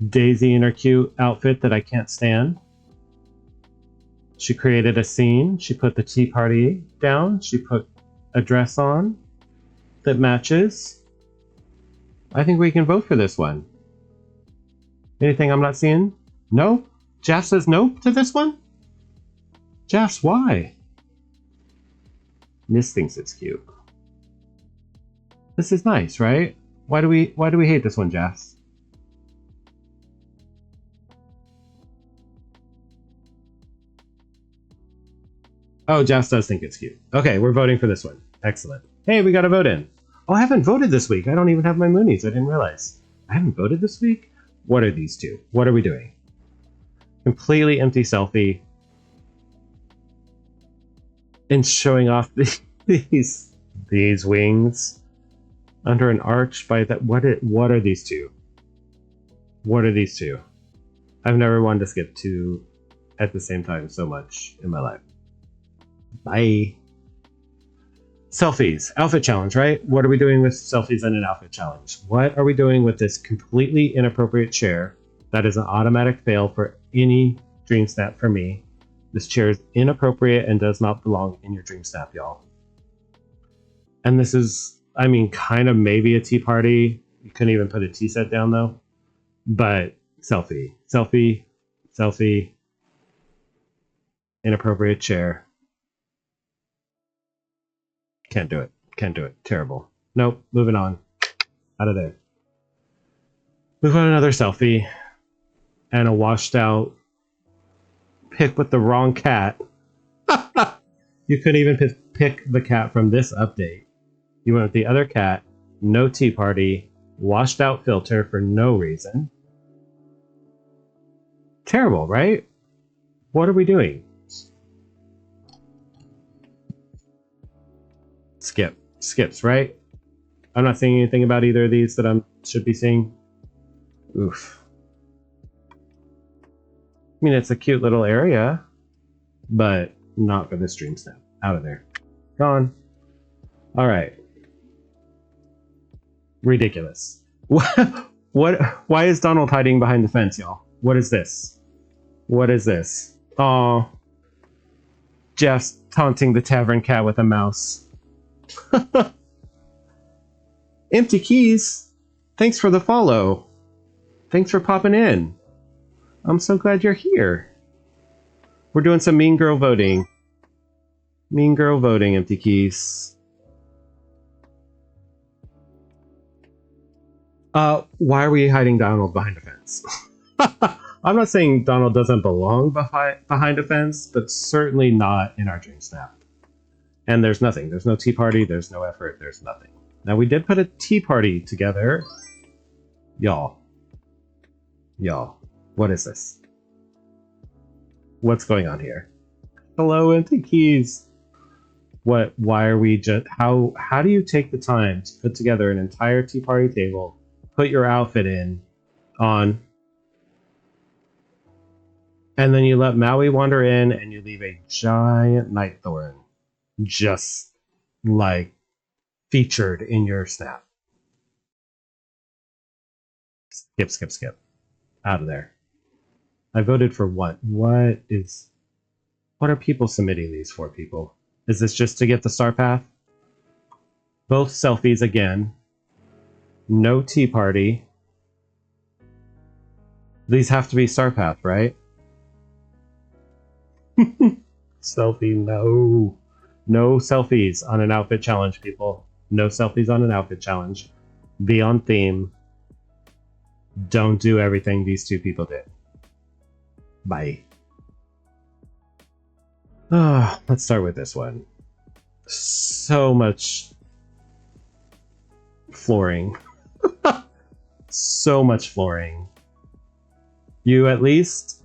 Speaker 1: Daisy in her cute outfit that I can't stand. She created a scene. She put the tea party down. She put a dress on that matches. I think we can vote for this one. Anything I'm not seeing? No? Jaff says no to this one? Jaff, why? Miss thinks it's cute. This is nice, right? Why do we hate this one, Jaff? Oh, Jaff does think it's cute. Okay, we're voting for this one. Excellent. Hey, we got a vote in. Oh, I haven't voted this week. I don't even have my Moonies. I didn't realize. I haven't voted this week? What are these two? What are we doing? Completely empty selfie. And showing off these wings under an arch by that. What are these two? What are these two? I've never wanted to skip two at the same time so much in my life. Bye. Selfies. Outfit challenge, right? What are we doing with selfies in an outfit challenge? What are we doing with this completely inappropriate chair? That is an automatic fail for any DreamSnap for me. This chair is inappropriate and does not belong in your DreamSnap, y'all. And this is, I mean, kind of maybe a tea party. You couldn't even put a tea set down though. But selfie. Selfie. Selfie. Inappropriate chair. Can't do it. Can't do it. Terrible. Nope. Moving on. Out of there. We've got another selfie. And a washed out pic with the wrong cat. You couldn't even pick the cat from this update. You went with the other cat. No tea party. Washed out filter for no reason. Terrible, right? What are we doing? Skip. Skips, right? I'm not seeing anything about either of these that I should be seeing. Oof. I mean, it's a cute little area, but not for this DreamSnap. Out of there. Gone. All right. Ridiculous. What? Why is Donald hiding behind the fence, y'all? What is this? What is this? Aw. Jeff's taunting the tavern cat with a mouse. Empty Keys, thanks for the follow. Thanks for popping in. I'm so glad you're here. We're doing some mean girl voting. Mean girl voting, Empty Keys. Why are we hiding Donald behind a fence? I'm not saying Donald doesn't belong behind a fence, but certainly not in our DreamSnap. And there's nothing. There's no tea party. There's no effort. There's nothing. Now, we did put a tea party together. Y'all. Y'all. What is this? What's going on here? Hello, Empty Keys. What? Why are we just... How do you take the time to put together an entire tea party table, put your outfit on, and then you let Maui wander in and you leave a giant night thorn just like featured in your snap? Skip, skip, skip. Out of there. I voted for what? What are people submitting these for, people? Is this just to get the star path? Both selfies again. No tea party. These have to be star path, right? Selfie, no. No selfies on an outfit challenge, people. No selfies on an outfit challenge. Be on theme. Don't do everything these two people did. Bye. Let's start with this one. So much flooring. So much flooring. You at least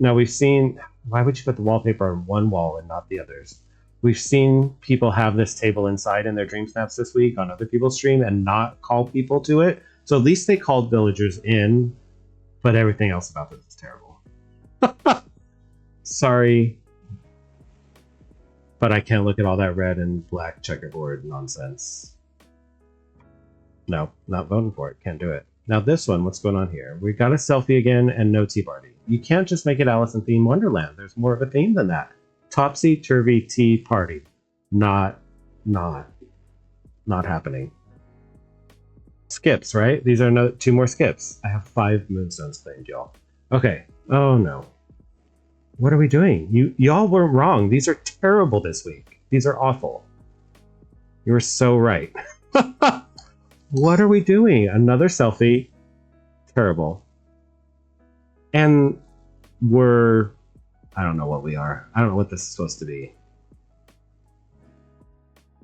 Speaker 1: Now we've seen, why would you put the wallpaper on one wall and not the others? We've seen people have this table inside in their dream snaps this week on other people's stream and not call people to it. So at least they called villagers in, but everything else about this is terrible. Sorry, but I can't look at all that red and black checkerboard nonsense. No, not voting for it. Can't do it. Now this one, what's going on here? We got a selfie again and no tea party. You can't just make it Alice in Theme Wonderland. There's more of a theme than that. Topsy-turvy tea party. Not happening. Skips, right? These are two more skips. I have 5 moonstones claimed, y'all. Okay. Oh no. What are we doing? Y'all weren't wrong. These are terrible this week. These are awful. You were so right. What are we doing? Another selfie. Terrible. And I don't know what we are. I don't know what this is supposed to be.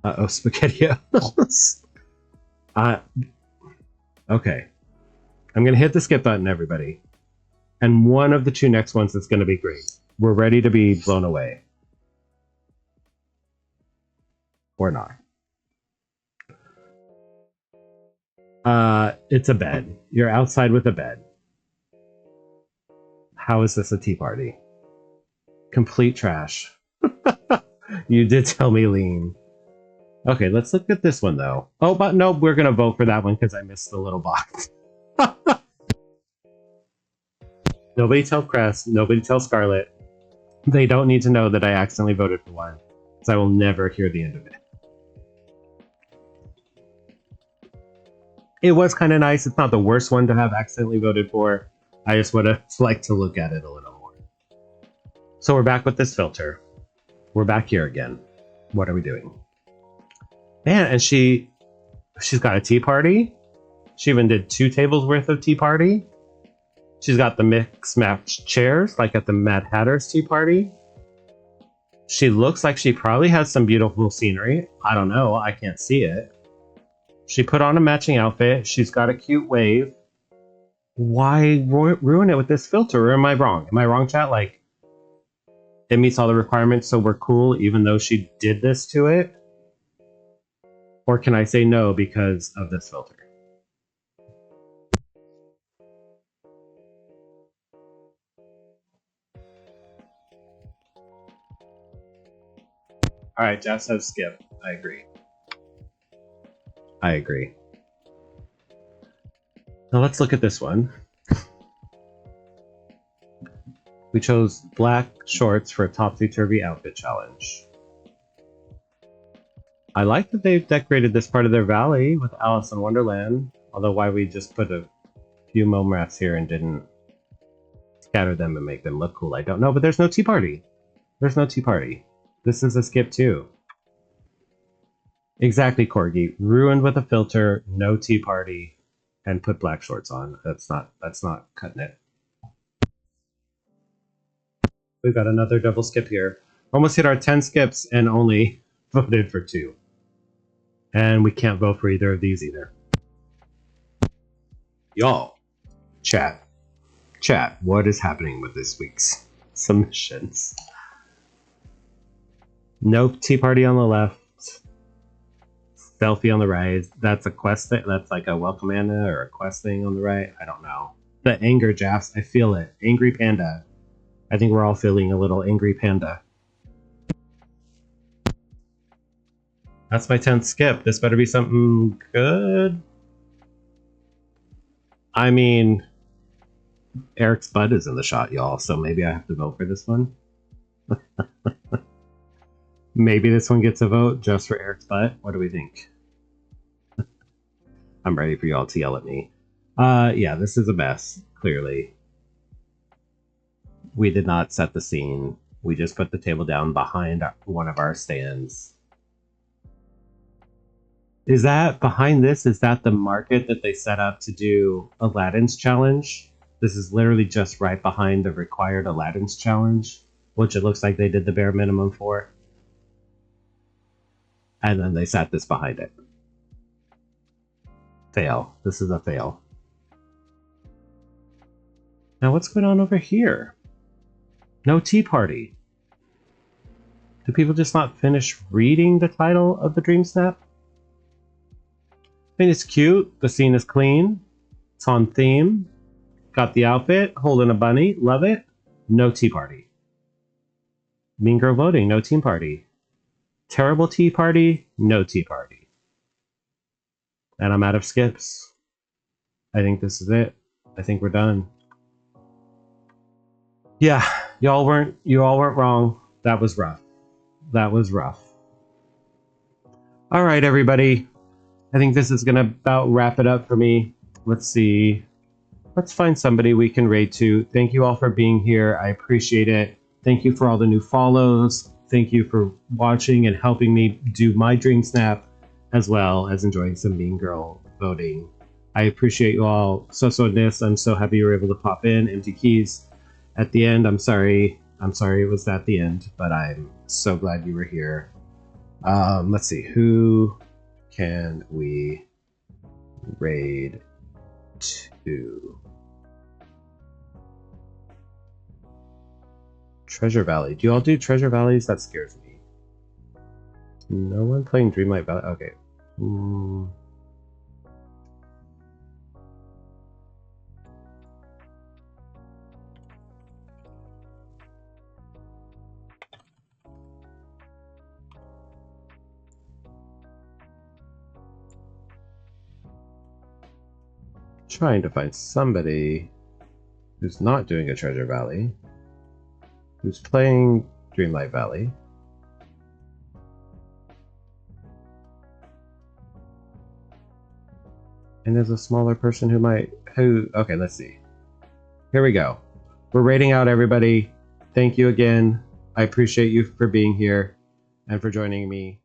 Speaker 1: Uh-oh, SpaghettiOs. Okay. I'm going to hit the skip button, everybody. And one of the 2 next ones is going to be great. We're ready to be blown away. Or not. It's a bed. You're outside with a bed. How is this a tea party? Complete trash. You did tell me lean. Okay, let's look at this one though. Oh, but no, we're gonna vote for that one because I missed the little box. Nobody tell Crest, nobody tell Scarlet. They don't need to know that I accidentally voted for one, because I will never hear the end of it. It was kind of nice. It's not the worst one to have accidentally voted for. I just would have liked to look at it a little more. So we're back with this filter. We're back here again. What are we doing? Man, and she's got a tea party. She even did 2 tables worth of tea party. She's got the mix match chairs, like at the Mad Hatter's tea party. She looks like she probably has some beautiful scenery. I don't know. I can't see it. She put on a matching outfit. She's got a cute wave. Why ruin it with this filter? Or am I wrong? Am I wrong, chat? Like, it meets all the requirements, so we're cool, even though she did this to it? Or can I say no because of this filter? Alright, Jeff says skip. I agree. I agree. Now let's look at this one. We chose black shorts for a topsy-turvy outfit challenge. I like that they've decorated this part of their valley with Alice in Wonderland. Although why we just put a few mome rafts here and didn't scatter them and make them look cool, I don't know. But there's no tea party. There's no tea party. This is a skip too. Exactly, Corgi. Ruined with a filter, no tea party, and put black shorts on. That's not cutting it. We've got another double skip here. Almost hit our 10 skips and only voted for 2. And we can't vote for either of these either. Y'all, chat, what is happening with this week's submissions? No tea party on the left. Selfie on the right. That's a quest thing. That's like a welcome Anna or a quest thing on the right. I don't know. The anger, Jaffs. I feel it. Angry panda. I think we're all feeling a little angry panda. That's my 10th skip. This better be something good. I mean, Eric's butt is in the shot, y'all, so maybe I have to vote for this one. Maybe this one gets a vote just for Eric's butt. What do we think? I'm ready for y'all to yell at me. Yeah, this is a mess, clearly. We did not set the scene. We just put the table down behind one of our stands. Is that behind this? Is that the market that they set up to do Aladdin's challenge? This is literally just right behind the required Aladdin's challenge, which it looks like they did the bare minimum for. And then they sat this behind it. Fail. This is a fail. Now what's going on over here? No tea party. Do people just not finish reading the title of the DreamSnap? I think it's cute. The scene is clean. It's on theme. Got the outfit. Holding a bunny. Love it. No tea party. Mean girl voting. No tea party. Terrible tea party. No tea party. And I'm out of skips. I think this is it. I think we're done. Yeah, you all weren't wrong. That was rough. That was rough. All right, everybody. I think this is gonna about wrap it up for me. Let's see. Let's find somebody we can raid to. Thank you all for being here. I appreciate it. Thank you for all the new follows. Thank you for watching and helping me do my DreamSnap, as well as enjoying some Mean Girl voting. I appreciate you all so-so-ness. I'm so happy you were able to pop in. Empty keys at the end. I'm sorry it was at the end, but I'm so glad you were here. Let's see. Who can we raid to? Treasure Valley. Do you all do Treasure Valleys? That scares me. No one playing Dreamlight Valley? Okay. Trying to find somebody who's not doing a Treasure Valley, who's playing Dreamlight Valley. And there's a smaller person okay, let's see. Here we go. We're rating out everybody. Thank you again. I appreciate you for being here and for joining me.